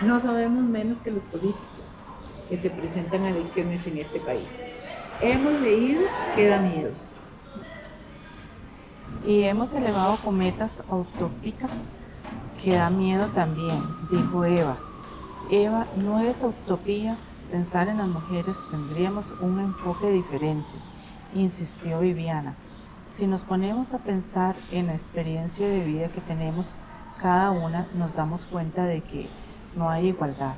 No sabemos menos que los políticos que se presentan a elecciones en este país. Hemos leído que da miedo. Y hemos elevado cometas utópicas que da miedo también, dijo Eva. Eva, no es utopía pensar en las mujeres, tendríamos un enfoque diferente, insistió Viviana. Si nos ponemos a pensar en la experiencia de vida que tenemos cada una, nos damos cuenta de que no hay igualdad.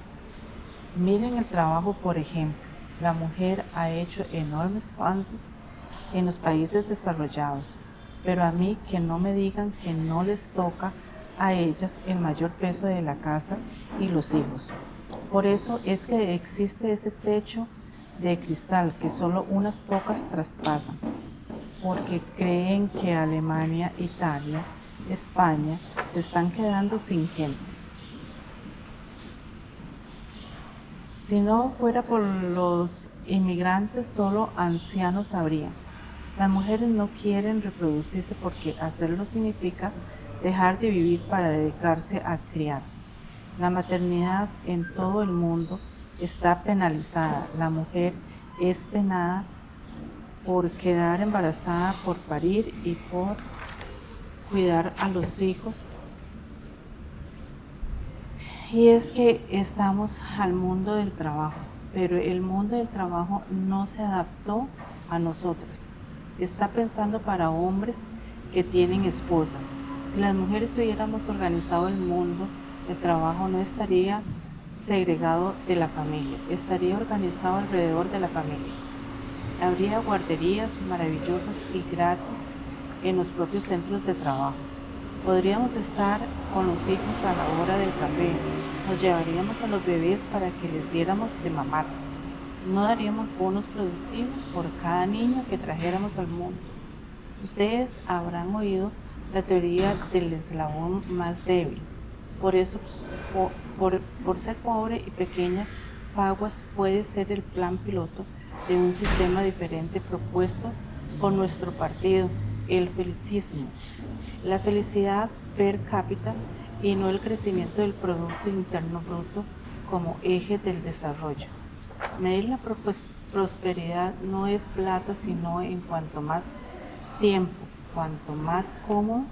Miren el trabajo, por ejemplo. La mujer ha hecho enormes avances en los países desarrollados, pero a mí que no me digan que no les toca a ellas el mayor peso de la casa y los hijos. Por eso es que existe ese techo de cristal que solo unas pocas traspasan, porque creen que Alemania, Italia, España se están quedando sin gente. Si no fuera por los inmigrantes, solo ancianos habría. Las mujeres no quieren reproducirse porque hacerlo significa dejar de vivir para dedicarse a criar. La maternidad en todo el mundo está penalizada. La mujer es penada por quedar embarazada, por parir y por cuidar a los hijos. Y es que estamos al mundo del trabajo, pero el mundo del trabajo no se adaptó a nosotras. Está pensando para hombres que tienen esposas. Si las mujeres hubiéramos organizado el mundo del trabajo, no estaría segregado de la familia, estaría organizado alrededor de la familia. Habría guarderías maravillosas y gratis en los propios centros de trabajo. Podríamos estar con los hijos a la hora del café, nos llevaríamos a los bebés para que les diéramos de mamar. No daríamos bonos productivos por cada niño que trajéramos al mundo. Ustedes habrán oído la teoría del eslabón más débil. Por eso, por ser pobre y pequeña, Paguas puede ser el plan piloto de un sistema diferente propuesto por nuestro partido, el felicismo. La felicidad per cápita y no el crecimiento del Producto Interno Bruto como eje del desarrollo. Medir la prosperidad no es plata, sino en cuanto más tiempo, cuanto más cómodo,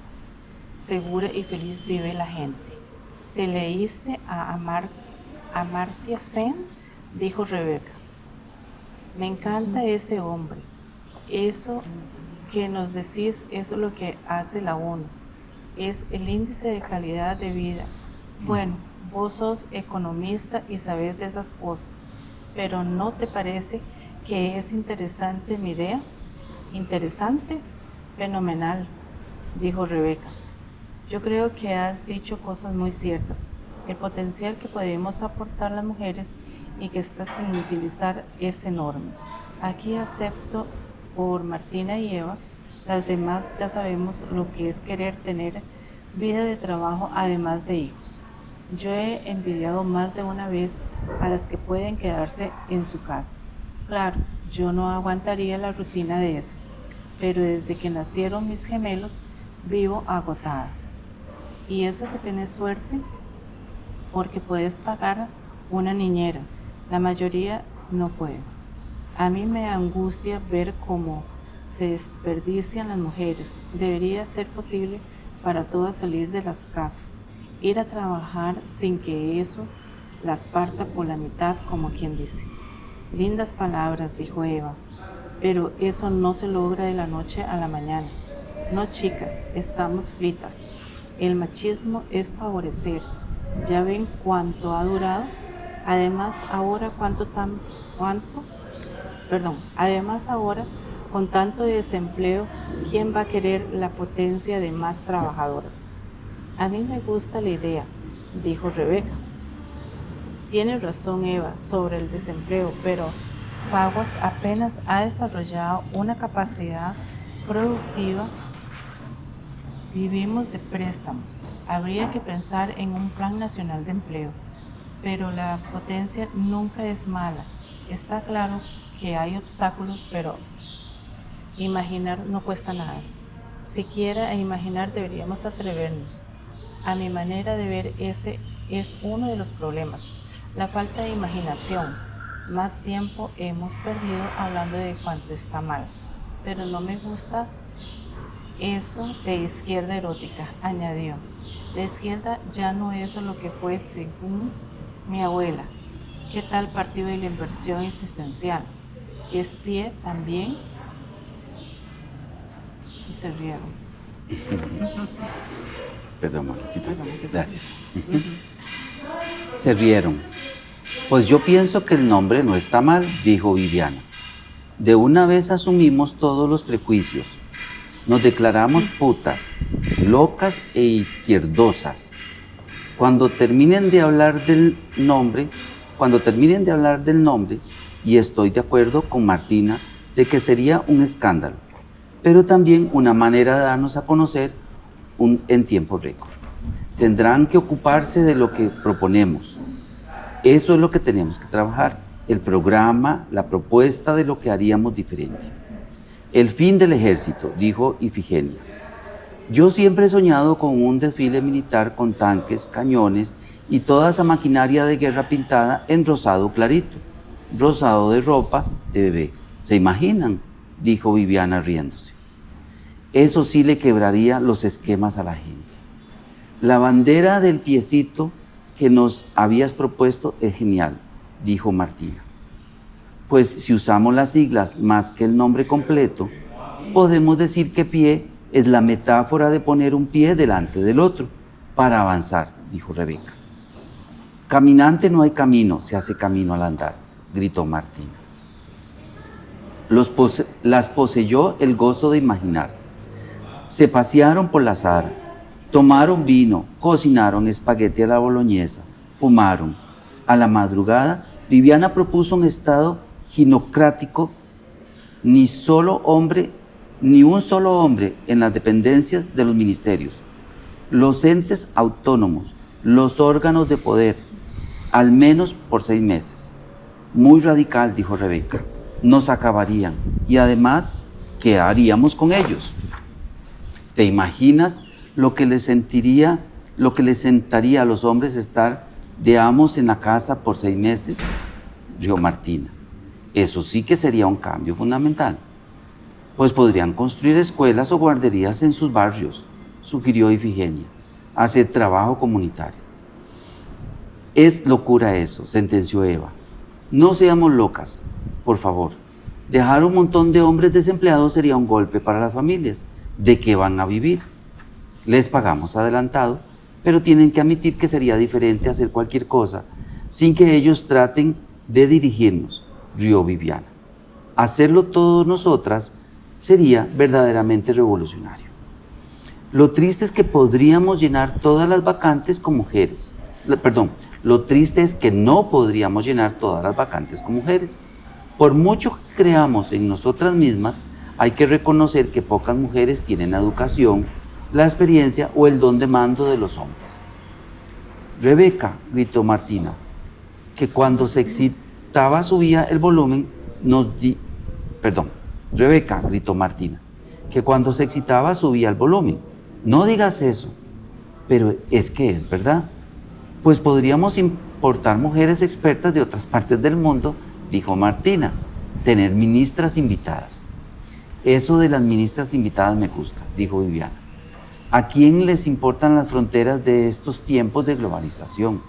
segura y feliz vive la gente. ¿Te leíste a Amartya Sen?, dijo Rebeca. Me encanta ese hombre. Eso que nos decís es lo que hace la ONU. Es el índice de calidad de vida. Bueno, vos sos economista y sabés de esas cosas, pero ¿no te parece que es interesante mi idea? ¿Interesante? Fenomenal, dijo Rebeca. Yo creo que has dicho cosas muy ciertas. El potencial que podemos aportar las mujeres y que está sin utilizar es enorme. Aquí acepto por Martina y Eva, las demás ya sabemos lo que es querer tener vida de trabajo además de hijos. Yo he envidiado más de una vez a las que pueden quedarse en su casa. Claro, yo no aguantaría la rutina de esa, pero desde que nacieron mis gemelos vivo agotada. Y eso que tenés suerte, porque puedes pagar una niñera. La mayoría no puede. A mí me angustia ver cómo se desperdician las mujeres. Debería ser posible para todas salir de las casas, ir a trabajar sin que eso las parta por la mitad, como quien dice. Lindas palabras, dijo Eva, pero eso no se logra de la noche a la mañana. No, chicas, estamos fritas. El machismo es favorecer. ¿Ya ven cuánto ha durado? Además, ahora con tanto desempleo, ¿quién va a querer la potencia de más trabajadoras? A mí me gusta la idea, dijo Rebeca. Tiene razón Eva sobre el desempleo, pero Paguas apenas ha desarrollado una capacidad productiva. Vivimos de préstamos. Habría que pensar en un plan nacional de empleo, pero la potencia nunca es mala. Está claro que hay obstáculos, pero imaginar no cuesta nada. Siquiera imaginar deberíamos atrevernos. A mi manera de ver, ese es uno de los problemas, la falta de imaginación. Más tiempo hemos perdido hablando de cuánto está mal, pero no me gusta eso de izquierda erótica, añadió. La izquierda ya no es lo que fue según mi abuela. ¿Qué tal partido de la inversión existencial? ¿Es pie también? Y se rieron. Perdón, mamacita. Gracias. Se rieron. Pues yo pienso que el nombre no está mal, dijo Viviana. De una vez asumimos todos los prejuicios. Nos declaramos putas, locas e izquierdosas. Cuando terminen de hablar del nombre, cuando terminen de hablar del nombre, y estoy de acuerdo con Martina de que sería un escándalo, pero también una manera de darnos a conocer en tiempo récord. Tendrán que ocuparse de lo que proponemos. Eso es lo que tenemos que trabajar, el programa, la propuesta de lo que haríamos diferente. El fin del ejército, dijo Ifigenia. Yo siempre he soñado con un desfile militar con tanques, cañones y toda esa maquinaria de guerra pintada en rosado clarito, rosado de ropa de bebé. ¿Se imaginan?, dijo Viviana riéndose. Eso sí le quebraría los esquemas a la gente. La bandera del piecito que nos habías propuesto es genial, dijo Martina. Pues si usamos las siglas más que el nombre completo, podemos decir que pie es la metáfora de poner un pie delante del otro para avanzar, dijo Rebeca. Caminante no hay camino, se hace camino al andar, gritó Martina. Las poseyó el gozo de imaginar. Se pasearon por la Sahara, tomaron vino, cocinaron espagueti a la boloñesa, fumaron. A la madrugada, Viviana propuso un estado ginocrático, ni un solo hombre en las dependencias de los ministerios, los entes autónomos, los órganos de poder, al menos por 6 meses. Muy radical, dijo Rebeca. Nos acabarían. Y además, ¿qué haríamos con ellos? ¿Te imaginas lo que les sentaría a los hombres estar de amos en la casa por 6 meses? Rió Martina. Eso sí que sería un cambio fundamental. Pues podrían construir escuelas o guarderías en sus barrios, sugirió Ifigenia. Hacer trabajo comunitario. Es locura eso, sentenció Eva. No seamos locas, por favor. Dejar un montón de hombres desempleados sería un golpe para las familias. ¿De qué van a vivir? Les pagamos adelantado, pero tienen que admitir que sería diferente hacer cualquier cosa sin que ellos traten de dirigirnos, rió Viviana. Hacerlo todos nosotras sería verdaderamente revolucionario. Lo triste es que podríamos llenar todas las vacantes con mujeres. Lo triste es que no podríamos llenar todas las vacantes con mujeres. Por mucho que creamos en nosotras mismas, hay que reconocer que pocas mujeres tienen la educación, la experiencia o el don de mando de los hombres. Rebeca, gritó Martina, que cuando se excitaba subía el volumen, Rebeca, gritó Martina, que cuando se excitaba subía el volumen. No digas eso, pero es que es verdad. Pues podríamos importar mujeres expertas de otras partes del mundo, dijo Martina, tener ministras invitadas. Eso de las ministras invitadas me gusta, dijo Viviana. ¿A quién les importan las fronteras de estos tiempos de globalización?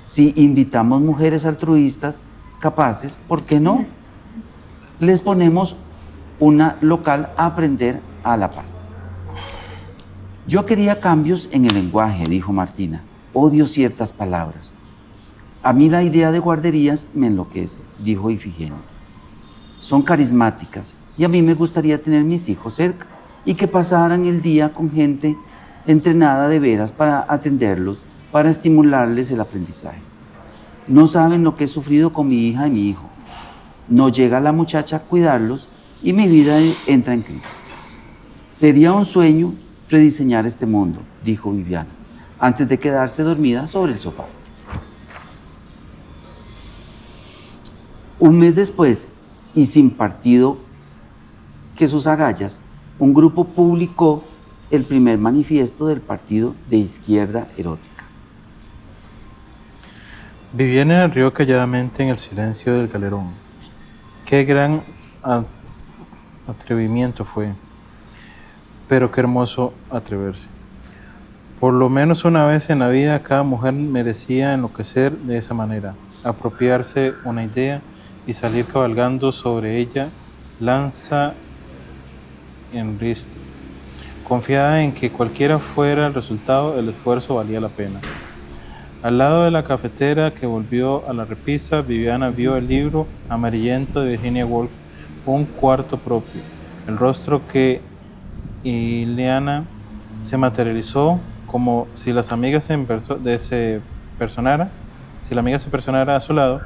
Si invitamos mujeres altruistas, capaces, ¿por qué no? Les ponemos una local a aprender a la par. Yo quería cambios en el lenguaje, dijo Martina. Odio ciertas palabras. A mí la idea de guarderías me enloquece, dijo Ifigenia. Son carismáticas y a mí me gustaría tener mis hijos cerca y que pasaran el día con gente entrenada de veras para atenderlos, para estimularles el aprendizaje. No saben lo que he sufrido con mi hija y mi hijo. No llega la muchacha a cuidarlos y mi vida entra en crisis. Sería un sueño rediseñar este mundo, dijo Viviana, antes de quedarse dormida sobre el sofá. Un mes después, y sin partido que sus agallas, un grupo publicó el primer manifiesto del partido de izquierda erótica. Viviana rió calladamente en el silencio del galerón. Qué gran atrevimiento fue, pero qué hermoso atreverse. Por lo menos una vez en la vida cada mujer merecía enloquecer de esa manera, apropiarse una idea y salir cabalgando sobre ella, lanza en riste, confiada en que cualquiera fuera el resultado, el esfuerzo valía la pena. Al lado de la cafetera que volvió a la repisa, Viviana vio el libro amarillento de Virginia Woolf, Un cuarto propio. El rostro que Ileana se materializó como si las amigas se personara Si la amiga se personara a su lado,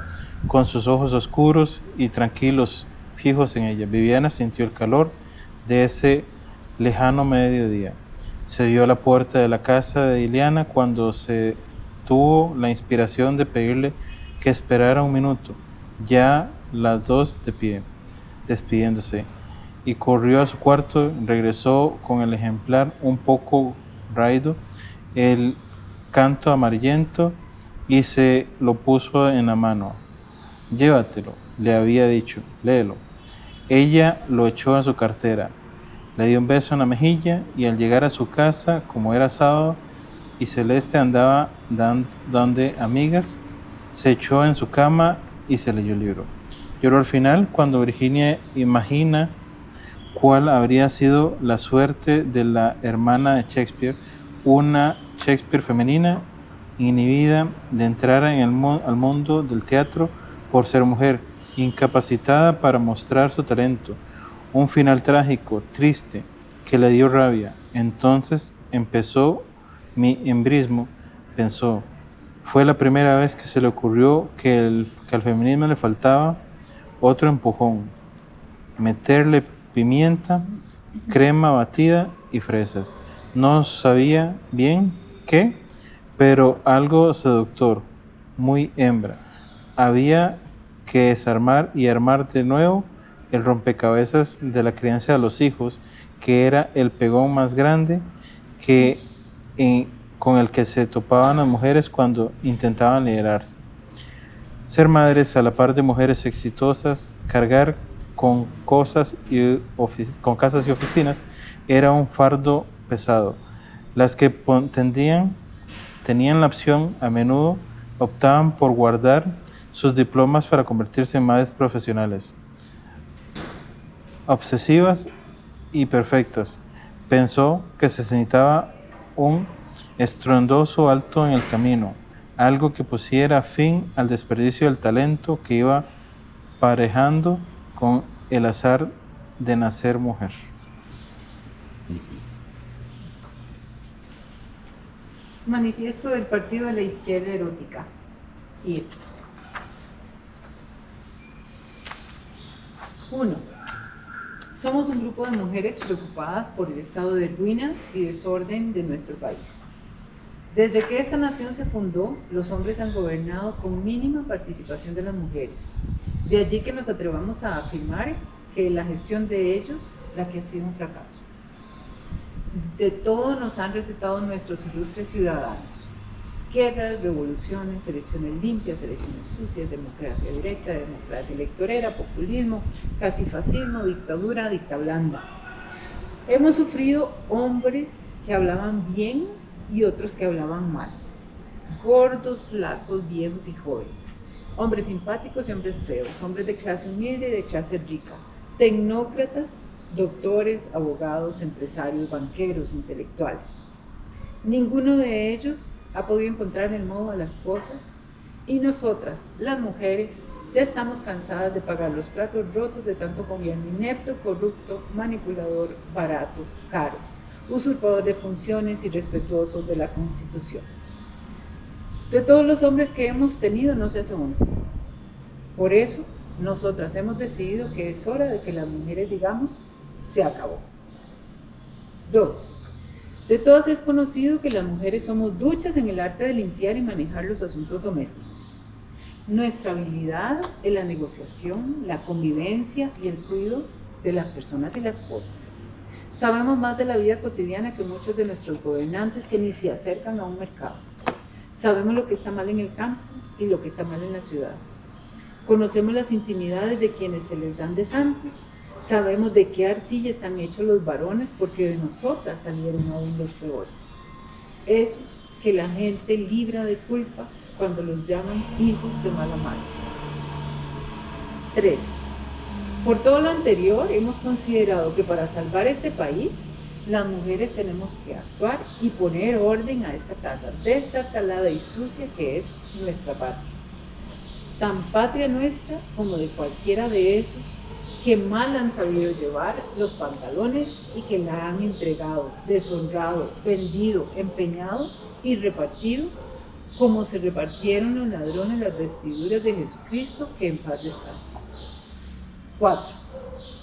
con sus ojos oscuros y tranquilos fijos en ella, Viviana sintió el calor de ese lejano mediodía. Se vio a la puerta de la casa de Iliana cuando se tuvo la inspiración de pedirle que esperara un minuto, ya las dos de pie, despidiéndose, y corrió a su cuarto. Regresó con el ejemplar un poco raído, el canto amarillento, y se lo puso en la mano. Llévatelo, le había dicho, léelo. Ella lo echó a su cartera, le dio un beso en la mejilla, y al llegar a su casa, como era sábado y Celeste andaba donde amigas, se echó en su cama y se leyó el libro. Lloró al final cuando Virginia imagina cuál habría sido la suerte de la hermana de Shakespeare, una Shakespeare femenina, inhibida de entrar al mundo del teatro por ser mujer, incapacitada para mostrar su talento. Un final trágico, triste, que le dio rabia. Entonces empezó mi embrismo, pensó. Fue la primera vez que se le ocurrió que al feminismo le faltaba otro empujón, meterle pimienta, crema batida y fresas. No sabía bien qué, pero algo seductor, muy hembra. Había que desarmar y armar de nuevo el rompecabezas de la crianza de los hijos, que era el pegón más grande con el que se topaban las mujeres cuando intentaban liderarse. Ser madres a la par de mujeres exitosas, cargar con casas y oficinas, era un fardo pesado. Las que tenían la opción, a menudo optaban por guardar sus diplomas para convertirse en madres profesionales, obsesivas y perfectas. Pensó que se necesitaba un estruendoso alto en el camino, algo que pusiera fin al desperdicio del talento que iba parejando con el azar de nacer mujer. Manifiesto del Partido de la Izquierda Erótica. IR. 1. Somos un grupo de mujeres preocupadas por el estado de ruina y desorden de nuestro país. Desde que esta nación se fundó, los hombres han gobernado con mínima participación de las mujeres. De allí que nos atrevamos a afirmar que la gestión de ellos, la que ha sido un fracaso. De todo nos han recetado nuestros ilustres ciudadanos: guerras, revoluciones, elecciones limpias, elecciones sucias, democracia directa, democracia electorera, populismo, casi fascismo, dictadura, dicta blanda. Hemos sufrido hombres que hablaban bien y otros que hablaban mal, gordos, flacos, viejos y jóvenes, hombres simpáticos y hombres feos, hombres de clase humilde y de clase rica, tecnócratas, doctores, abogados, empresarios, banqueros, intelectuales. Ninguno de ellos ha podido encontrar el modo a las cosas, y nosotras, las mujeres, ya estamos cansadas de pagar los platos rotos de tanto gobierno inepto, corrupto, manipulador, barato, caro, usurpador de funciones y irrespetuoso de la Constitución. De todos los hombres que hemos tenido no se hace uno. Por eso, nosotras hemos decidido que es hora de que las mujeres digamos: se acabó. 2. De todas es conocido que las mujeres somos duchas en el arte de limpiar y manejar los asuntos domésticos. Nuestra habilidad en la negociación, la convivencia y el cuidado de las personas y las cosas. Sabemos más de la vida cotidiana que muchos de nuestros gobernantes que ni se acercan a un mercado. Sabemos lo que está mal en el campo y lo que está mal en la ciudad. Conocemos las intimidades de quienes se les dan de santos. Sabemos de qué arcilla están hechos los varones, porque de nosotras salieron aún los peores. Esos que la gente libra de culpa cuando los llaman hijos de mala madre. 3. Por todo lo anterior, hemos considerado que para salvar este país, las mujeres tenemos que actuar y poner orden a esta casa destartalada y sucia que es nuestra patria. Tan patria nuestra como de cualquiera de esos que mal han sabido llevar los pantalones y que la han entregado, deshonrado, vendido, empeñado y repartido como se repartieron los ladrones las vestiduras de Jesucristo, que en paz descanse. 4.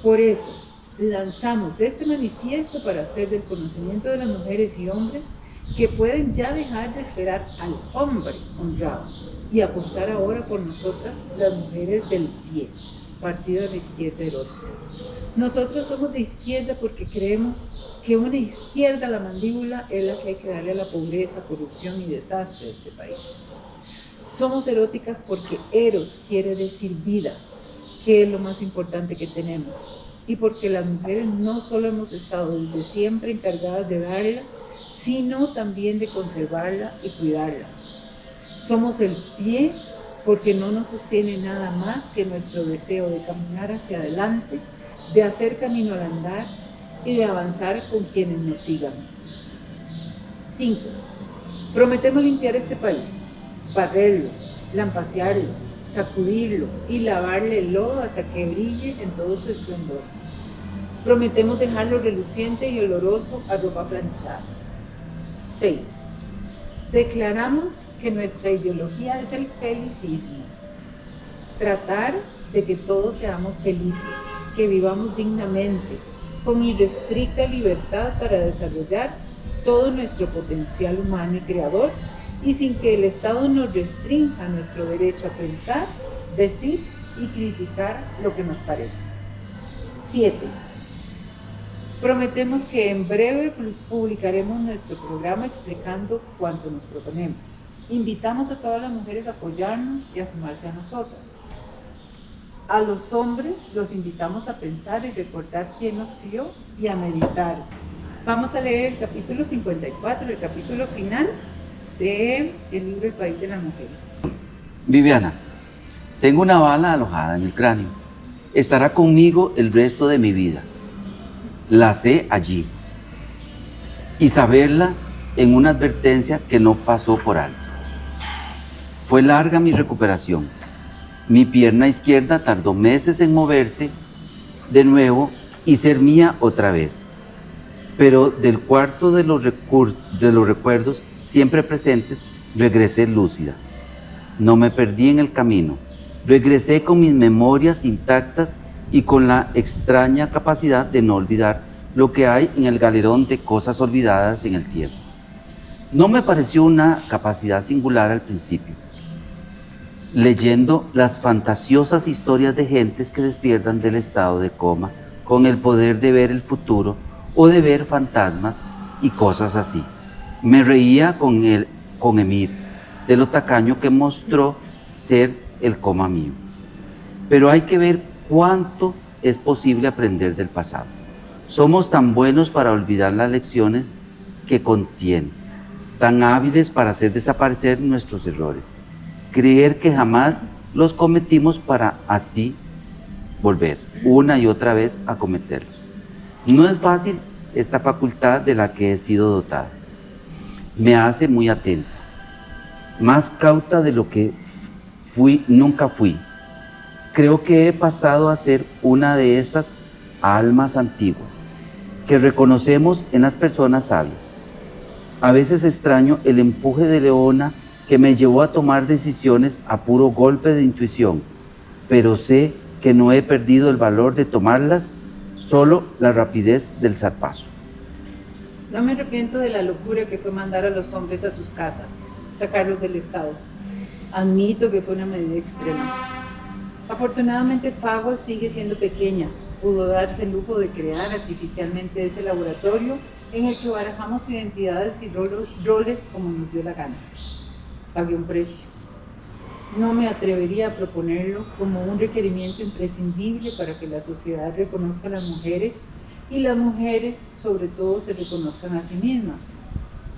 Por eso, lanzamos este manifiesto para hacer del conocimiento de las mujeres y hombres que pueden ya dejar de esperar al hombre honrado y apostar ahora por nosotras, las mujeres del pie, partido de la izquierda erótica. Nosotros somos de izquierda porque creemos que una izquierda a la mandíbula es la que hay que darle a la pobreza, corrupción y desastre de este país. Somos eróticas porque eros quiere decir vida, que es lo más importante que tenemos, y porque las mujeres no solo hemos estado desde siempre encargadas de darla, sino también de conservarla y cuidarla. Somos el pie porque no nos sostiene nada más que nuestro deseo de caminar hacia adelante, de hacer camino al andar y de avanzar con quienes nos sigan. 5. Prometemos limpiar este país, barrerlo, lampasearlo, sacudirlo y lavarle el lodo hasta que brille en todo su esplendor. Prometemos dejarlo reluciente y oloroso a ropa planchada. 6. Declaramos que nuestra ideología es el felicismo. Tratar de que todos seamos felices, que vivamos dignamente, con irrestricta libertad para desarrollar todo nuestro potencial humano y creador, y sin que el Estado nos restrinja nuestro derecho a pensar, decir y criticar lo que nos parezca. 7. Prometemos que en breve publicaremos nuestro programa explicando cuánto nos proponemos. Invitamos a todas las mujeres a apoyarnos y a sumarse a nosotras. A los hombres los invitamos a pensar y recordar quién nos crió y a meditar. Vamos a leer el capítulo 54, el capítulo final del libro El País de las Mujeres. Viviana, tengo una bala alojada en el cráneo. Estará conmigo el resto de mi vida. La sé allí. Y saberla en una advertencia que no pasó por alto. Fue larga mi recuperación. Mi pierna izquierda tardó meses en moverse de nuevo y ser mía otra vez. Pero del cuarto de los recuerdos siempre presentes, regresé lúcida. No me perdí en el camino. Regresé con mis memorias intactas y con la extraña capacidad de no olvidar lo que hay en el galerón de cosas olvidadas en el tiempo. No me pareció una capacidad singular al principio. Leyendo las fantasiosas historias de gentes que despiertan del estado de coma con el poder de ver el futuro o de ver fantasmas y cosas así. Me reía con Emir, de lo tacaño que mostró ser el coma mío. Pero hay que ver cuánto es posible aprender del pasado. Somos tan buenos para olvidar las lecciones que contiene, tan hábiles para hacer desaparecer nuestros errores, creer que jamás los cometimos para así volver una y otra vez a cometerlos. No es fácil esta facultad de la que he sido dotada. Me hace muy atenta, más cauta de lo que nunca fui. Creo que he pasado a ser una de esas almas antiguas que reconocemos en las personas sabias. A veces extraño el empuje de leona que me llevó a tomar decisiones a puro golpe de intuición, pero sé que no he perdido el valor de tomarlas, solo la rapidez del zarpazo. No me arrepiento de la locura que fue mandar a los hombres a sus casas, sacarlos del Estado. Admito que fue una medida extrema. Afortunadamente Faguas sigue siendo pequeña, pudo darse el lujo de crear artificialmente ese laboratorio en el que barajamos identidades y roles como nos dio la gana. Pagué un precio. No me atrevería a proponerlo como un requerimiento imprescindible para que la sociedad reconozca a las mujeres y las mujeres sobre todo se reconozcan a sí mismas.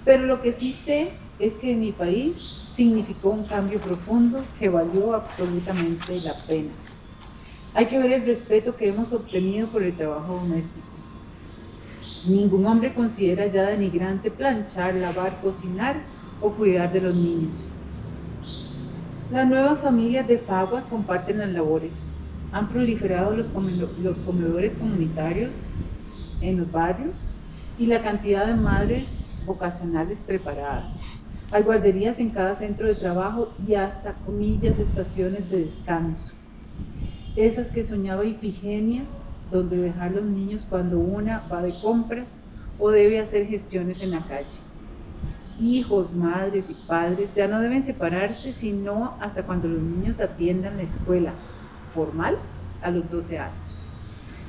Pero lo que sí sé es que en mi país significó un cambio profundo que valió absolutamente la pena. Hay que ver el respeto que hemos obtenido por el trabajo doméstico. Ningún hombre considera ya denigrante planchar, lavar, cocinar o cuidar de los niños. Las nuevas familias de Faguas comparten las labores. Han proliferado los comedores comunitarios en los barrios y la cantidad de madres vocacionales preparadas. Hay guarderías en cada centro de trabajo y hasta, comillas, estaciones de descanso. Esas que soñaba Ifigenia, donde dejar los niños cuando una va de compras o debe hacer gestiones en la calle. Hijos, madres y padres ya no deben separarse sino hasta cuando los niños atiendan la escuela formal a los 12 años.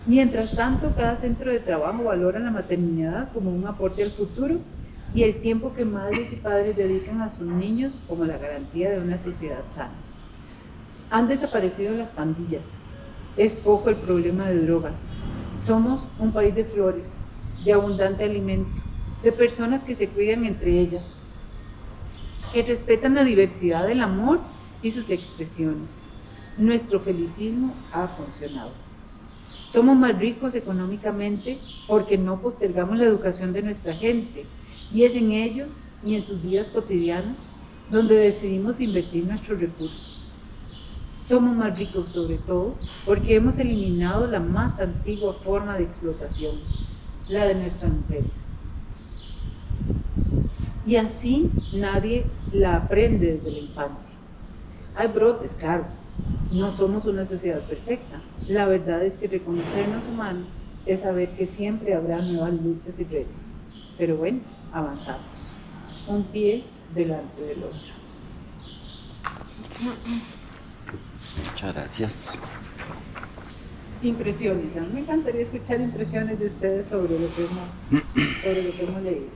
Mientras tanto, cada centro de trabajo valora la maternidad como un aporte al futuro y el tiempo que madres y padres dedican a sus niños como la garantía de una sociedad sana. Han desaparecido las pandillas. Es poco el problema de drogas. Somos un país de flores, de abundante alimento, de personas que se cuidan entre ellas, que respetan la diversidad del amor y sus expresiones. Nuestro felicismo ha funcionado. Somos más ricos económicamente porque no postergamos la educación de nuestra gente, y es en ellos y en sus vidas cotidianas donde decidimos invertir nuestros recursos. Somos más ricos sobre todo porque hemos eliminado la más antigua forma de explotación, la de nuestras mujeres. Y así nadie la aprende desde la infancia. Hay brotes, claro, no somos una sociedad perfecta. La verdad es que reconocernos humanos es saber que siempre habrá nuevas luchas y retos. Pero bueno, avanzamos, un pie delante del otro. Muchas gracias. Impresiones, a mí me encantaría escuchar impresiones de ustedes sobre lo que hemos leído.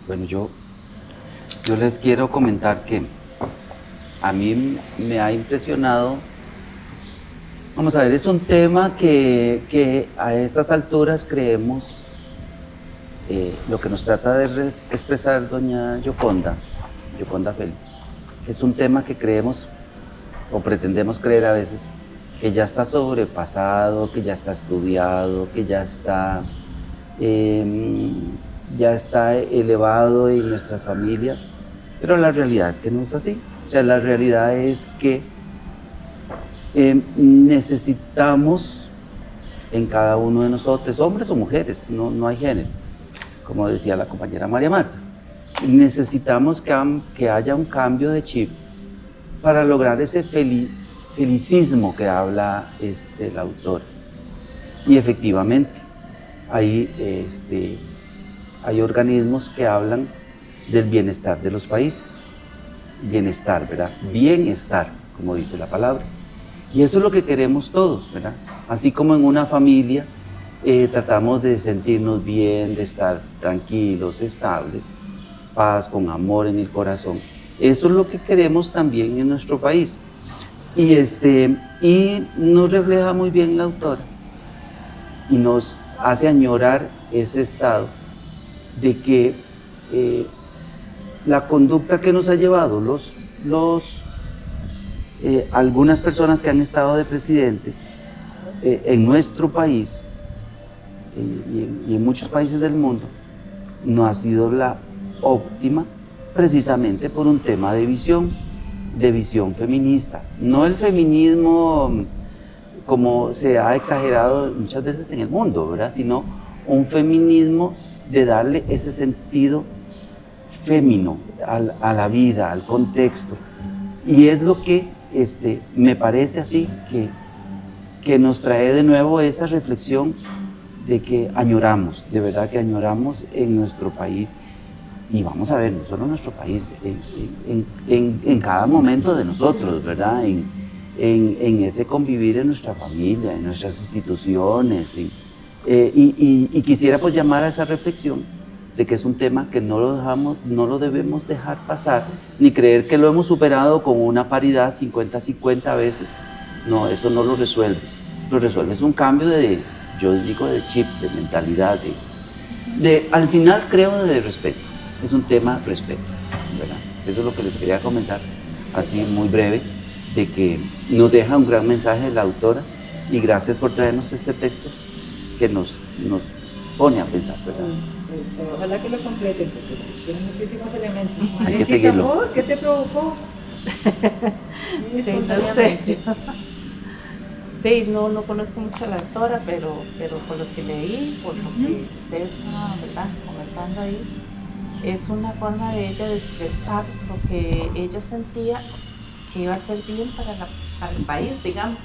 Bueno, yo les quiero comentar que a mí me ha impresionado. Vamos a ver, es un tema que a estas alturas creemos, lo que nos trata de expresar doña Yoconda Félix, es un tema que creemos o pretendemos creer a veces que ya está sobrepasado, que ya está estudiado, que ya está elevado en nuestras familias, pero la realidad es que no es así. O sea, la realidad es que necesitamos en cada uno de nosotros, hombres o mujeres, no hay género, como decía la compañera María Marta, necesitamos que haya un cambio de chip para lograr ese felicismo que habla el autor. Y efectivamente, hay organismos que hablan del bienestar de los países. Bienestar, ¿verdad? Bienestar, como dice la palabra. Y eso es lo que queremos todos, ¿verdad? Así como en una familia tratamos de sentirnos bien, de estar tranquilos, estables, paz, con amor en el corazón. Eso es lo que queremos también en nuestro país. Y nos refleja muy bien la autora y nos hace añorar ese estado de que la conducta que nos ha llevado algunas personas que han estado de presidentes en nuestro país y en muchos países del mundo no ha sido la óptima, precisamente por un tema de visión feminista. No el feminismo como se ha exagerado muchas veces en el mundo, ¿verdad? Sino un feminismo de darle ese sentido fémino a la vida, al contexto. Y es lo que me parece así que nos trae de nuevo esa reflexión de que añoramos, de verdad que añoramos en nuestro país. Y vamos a ver, no solo en nuestro país, en cada momento de nosotros, ¿verdad? En ese convivir en nuestra familia, en nuestras instituciones. Y quisiera pues llamar a esa reflexión de que es un tema que no lo debemos dejar pasar, ni creer que lo hemos superado con una paridad 50-50 a veces. No, eso no lo resuelve. Lo resuelve es un cambio de chip, de mentalidad, al final creo de respeto. Es un tema respeto, ¿verdad? Eso es lo que les quería comentar, así muy breve, de que nos deja un gran mensaje la autora, y gracias por traernos este texto que nos pone a pensar, ¿verdad? Ojalá que lo completen, porque tiene muchísimos elementos. Hay que seguirlo. ¿Vos qué te provocó? Sí, no sé. Sí, no conozco mucho a la autora, pero por lo que leí, por lo que ustedes estaban, ¿verdad?, comentando ahí, es una forma de ella de expresar lo que ella sentía que iba a ser bien para el país, digamos,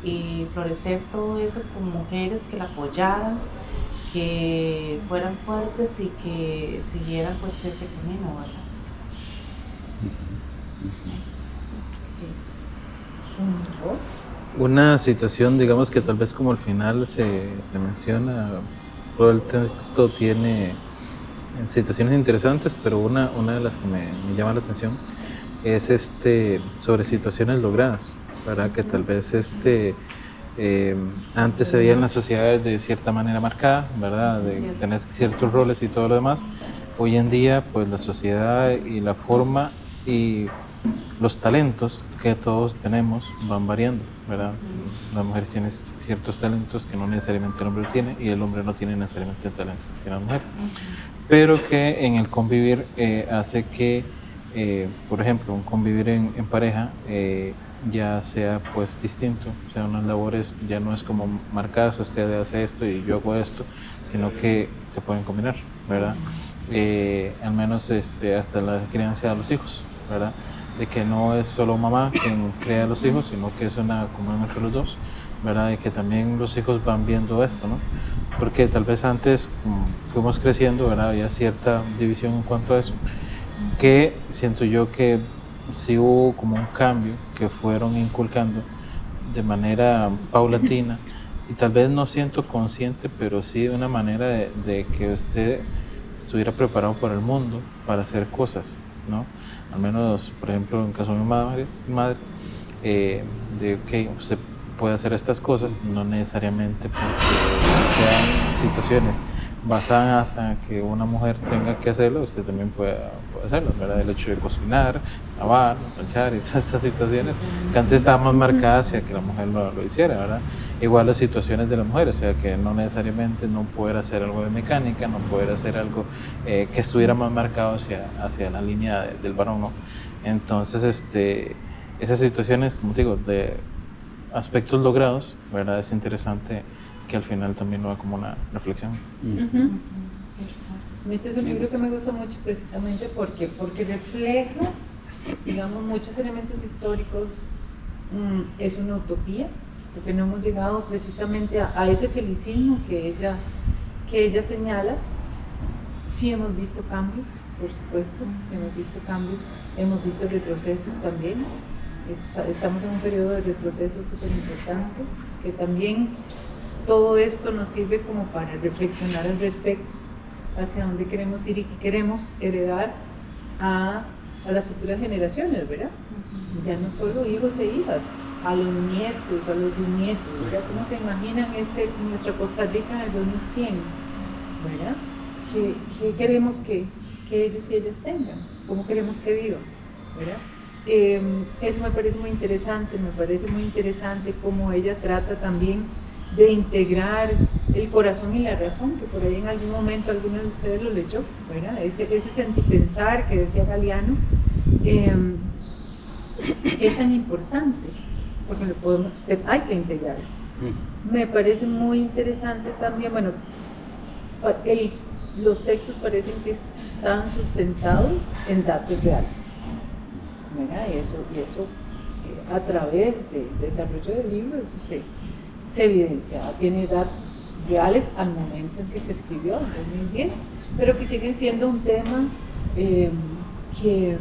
y florecer todo eso con mujeres que la apoyaran, que fueran fuertes y que siguieran pues ese camino, ¿verdad? Sí. ¿Vos? Una situación, digamos que tal vez como al final se menciona, todo el texto tiene situaciones interesantes, pero una de las que me llama la atención es sobre situaciones logradas, ¿verdad? Que tal vez antes se veía en las sociedades de cierta manera marcada, ¿verdad? De tener ciertos roles y todo lo demás. Hoy en día, pues la sociedad y la forma y los talentos que todos tenemos van variando, ¿verdad? La mujer tiene ciertos talentos que no necesariamente el hombre tiene, y el hombre no tiene necesariamente talentos que tiene la mujer. Pero que en el convivir hace que, por ejemplo, un convivir en pareja ya sea pues distinto, o sea, unas labores ya no es como marcadas, usted hace esto y yo hago esto, sino que se pueden combinar, ¿verdad? Al menos hasta la crianza de los hijos, ¿verdad? De que no es solo mamá quien crea a los hijos, sino que es una comunión entre los dos, ¿verdad? Y que también los hijos van viendo esto, ¿no? Porque tal vez antes fuimos creciendo, ¿verdad? Había cierta división en cuanto a eso, que siento yo que sí hubo como un cambio que fueron inculcando de manera paulatina, y tal vez no siento consciente, pero sí de una manera de que usted estuviera preparado para el mundo, para hacer cosas, ¿no? Al menos, por ejemplo, en el caso de mi madre, de que usted puede hacer estas cosas, no necesariamente porque sean situaciones basadas en que una mujer tenga que hacerlo, usted también puede hacerlo, ¿verdad? El hecho de cocinar, lavar, planchar y todas estas situaciones que antes estaban más marcadas hacia que la mujer lo hiciera, ¿verdad? Igual las situaciones de la mujer, o sea, que no necesariamente no poder hacer algo de mecánica, no poder hacer algo que estuviera más marcado hacia la línea del varón, ¿no? Entonces, esas situaciones, como te digo, de aspectos logrados, ¿verdad? Es interesante que al final también lo haga como una reflexión. Este es un libro que me gusta mucho precisamente porque refleja, digamos, muchos elementos históricos. Es una utopía, porque no hemos llegado precisamente a ese felicismo que ella señala. Sí hemos visto cambios, por supuesto, sí hemos visto cambios, hemos visto retrocesos también. Estamos en un periodo de retroceso súper importante, que también todo esto nos sirve como para reflexionar al respecto, hacia dónde queremos ir y qué queremos heredar a las futuras generaciones, ¿verdad? Ya no solo hijos e hijas, a los nietos, a los bisnietos, ¿verdad? ¿Cómo se imaginan nuestra Costa Rica en el 2100, ¿verdad? ¿Qué queremos que ellos y ellas tengan? ¿Cómo queremos que vivan? ¿Verdad? Eso me parece muy interesante cómo ella trata también de integrar el corazón y la razón, que por ahí en algún momento alguno de ustedes lo leyó, ¿verdad? Ese sentipensar que decía Galeano es tan importante, porque hay que integrarlo. Me parece muy interesante también, bueno, los textos parecen que están sustentados en datos reales, ¿verdad? Y eso a través del desarrollo del libro, eso se evidencia, tiene datos reales al momento en que se escribió, en 2010, pero que siguen siendo un tema que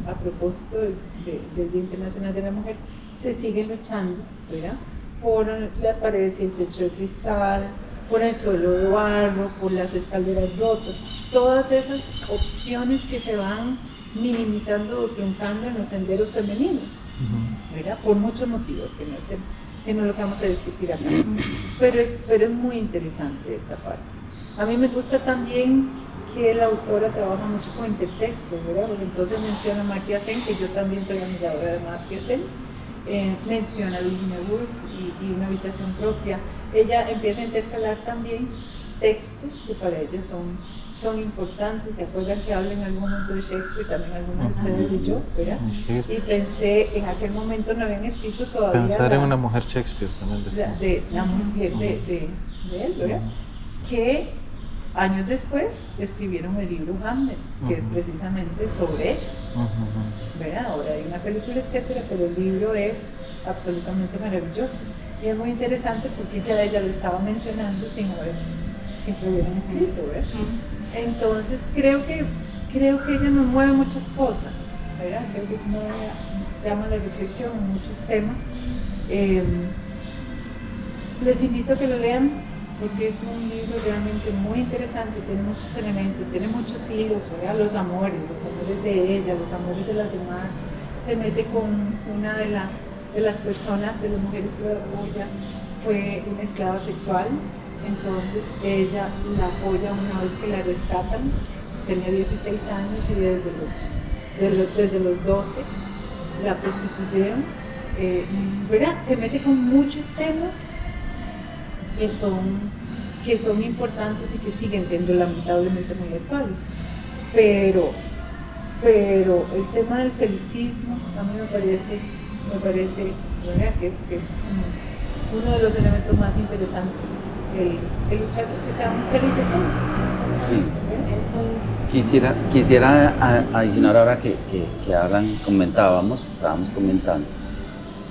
a propósito del Día Internacional de la Mujer se sigue luchando, ¿verdad? Por las paredes y el techo de cristal, por el suelo de barro, por las escaleras rotas, todas esas opciones que se van minimizando o truncando en los senderos femeninos, ¿verdad? Por muchos motivos que no lo vamos a discutir acá, pero es muy interesante esta parte. A mí me gusta también que la autora trabaja mucho con intertextos, ¿verdad? Porque entonces menciona a Amartya Sen, que yo también soy admiradora de Amartya Sen, menciona a Virginia Woolf y una habitación propia. Ella empieza a intercalar también textos que para ella son importantes. ¿Se acuerdan que habla en algún momento de Shakespeare? También alguno de ustedes leyó, ¿verdad? Y pensé, en aquel momento no habían escrito todavía. Pensar en una mujer Shakespeare también decía. La mujer de él, ¿verdad? Que años después escribieron el libro Hamlet, que es precisamente sobre ella, ¿verdad? Ahora hay una película, etcétera, pero el libro es absolutamente maravilloso. Y es muy interesante porque ya ella lo estaba mencionando sin que lo hubieran escrito, ¿verdad? Entonces creo que ella nos mueve muchas cosas, ¿verdad? Creo que llama la reflexión en muchos temas. Les invito a que lo lean porque es un libro realmente muy interesante, tiene muchos elementos, tiene muchos hilos, ¿verdad? Los amores de ella, los amores de las demás. Se mete con una de las personas, de las mujeres que lo apoya, fue una esclava sexual. Entonces ella la apoya una vez que la rescatan, tenía 16 años y desde los 12 la prostituyeron, ¿verdad? Se mete con muchos temas que son importantes y que siguen siendo lamentablemente muy actuales, pero el tema del felicismo a mí me parece ¿verdad? que es uno de los elementos más interesantes. El luchar porque seamos felices todos. Sí. Quisiera adicionar ahora que estábamos comentando.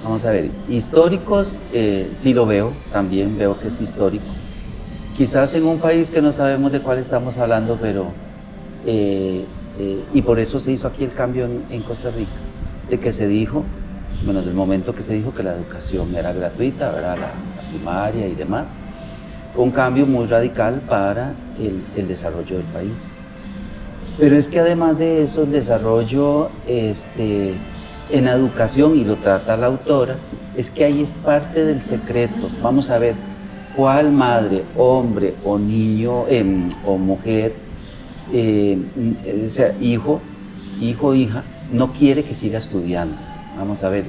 Vamos a ver, históricos, sí lo veo, también veo que es histórico. Quizás en un país que no sabemos de cuál estamos hablando, pero y por eso se hizo aquí el cambio en Costa Rica, de que se dijo, bueno, del momento que se dijo que la educación era gratuita, ¿verdad? La primaria y demás. Fue un cambio muy radical para el desarrollo del país. Pero es que además de eso, el desarrollo en la educación, y lo trata la autora, es que ahí es parte del secreto. Vamos a ver cuál madre, hombre o niño o mujer, o sea, hijo, hija, no quiere que siga estudiando. Vamos a ver.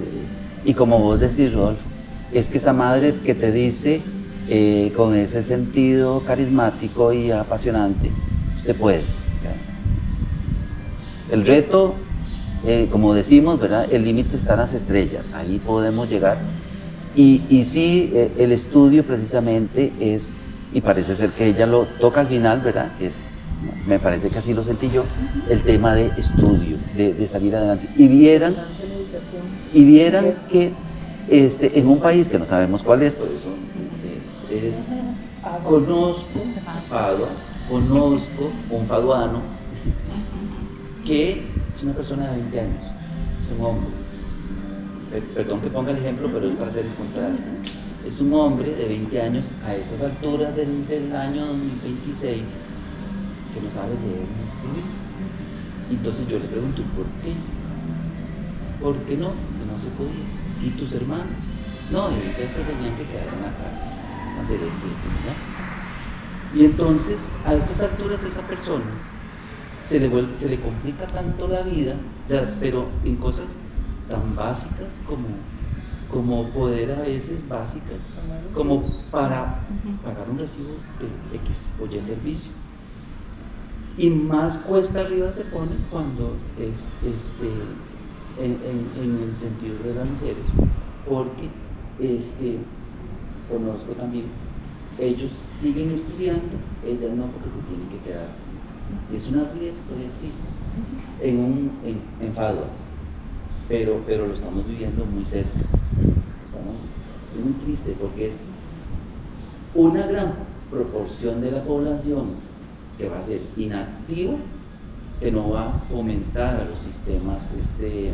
Y como vos decís, Rodolfo, es que esa madre que te dice con ese sentido carismático y apasionante, usted puede. ¿Ya? El reto, como decimos, ¿verdad? El límite está en las estrellas, ahí podemos llegar. Y sí, el estudio precisamente es, y parece ser que ella lo toca al final, ¿verdad? Me parece que así lo sentí yo, el tema de estudio, de salir adelante. Y vieran que en un país que no sabemos cuál es, por eso conozco un faduano que es una persona de 20 años, es un hombre, perdón que ponga el ejemplo, pero es para hacer el contraste, es un hombre de 20 años a estas alturas del año 2026 que no sabe leer ni escribir. Entonces yo le pregunto, ¿por qué? ¿Por qué no? Que no se podía. ¿Y tus hermanos? No, entonces se tenían que quedar en la casa, hacer esto y entonces a estas alturas esa persona se le complica tanto la vida, o sea, pero en cosas tan básicas como poder a veces básicas, como para pagar un recibo de X o Y servicio. Y más cuesta arriba se pone cuando es en el sentido de las mujeres, porque conozco también, ellos siguen estudiando, ellas no, porque se tienen que quedar. Es una realidad que todavía existe en Faduas, pero lo estamos viviendo muy cerca. Es muy triste porque es una gran proporción de la población que va a ser inactiva, que no va a fomentar a los sistemas de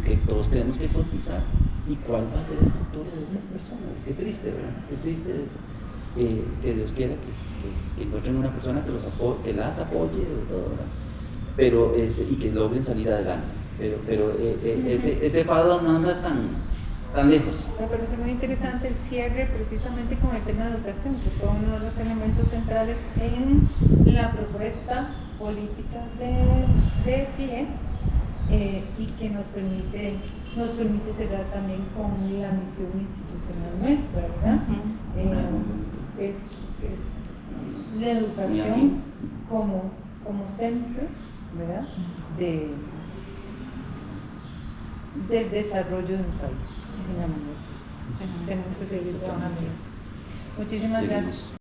que todos tenemos que cotizar. ¿Y cuál va a ser el futuro de esas personas? Qué triste, ¿verdad? Qué triste es que Dios quiera que encuentren una persona que las apoye de todo, ¿verdad? Pero y que logren salir adelante. Pero ese fado no anda tan lejos. Me parece muy interesante el cierre precisamente con el tema de educación, que fue uno de los elementos centrales en la propuesta política de pie, y que nos permite cerrar también con la misión institucional nuestra, ¿verdad? Es la educación como centro, ¿verdad? Del desarrollo de un país. Tenemos que seguir trabajando en eso. Muchísimas gracias.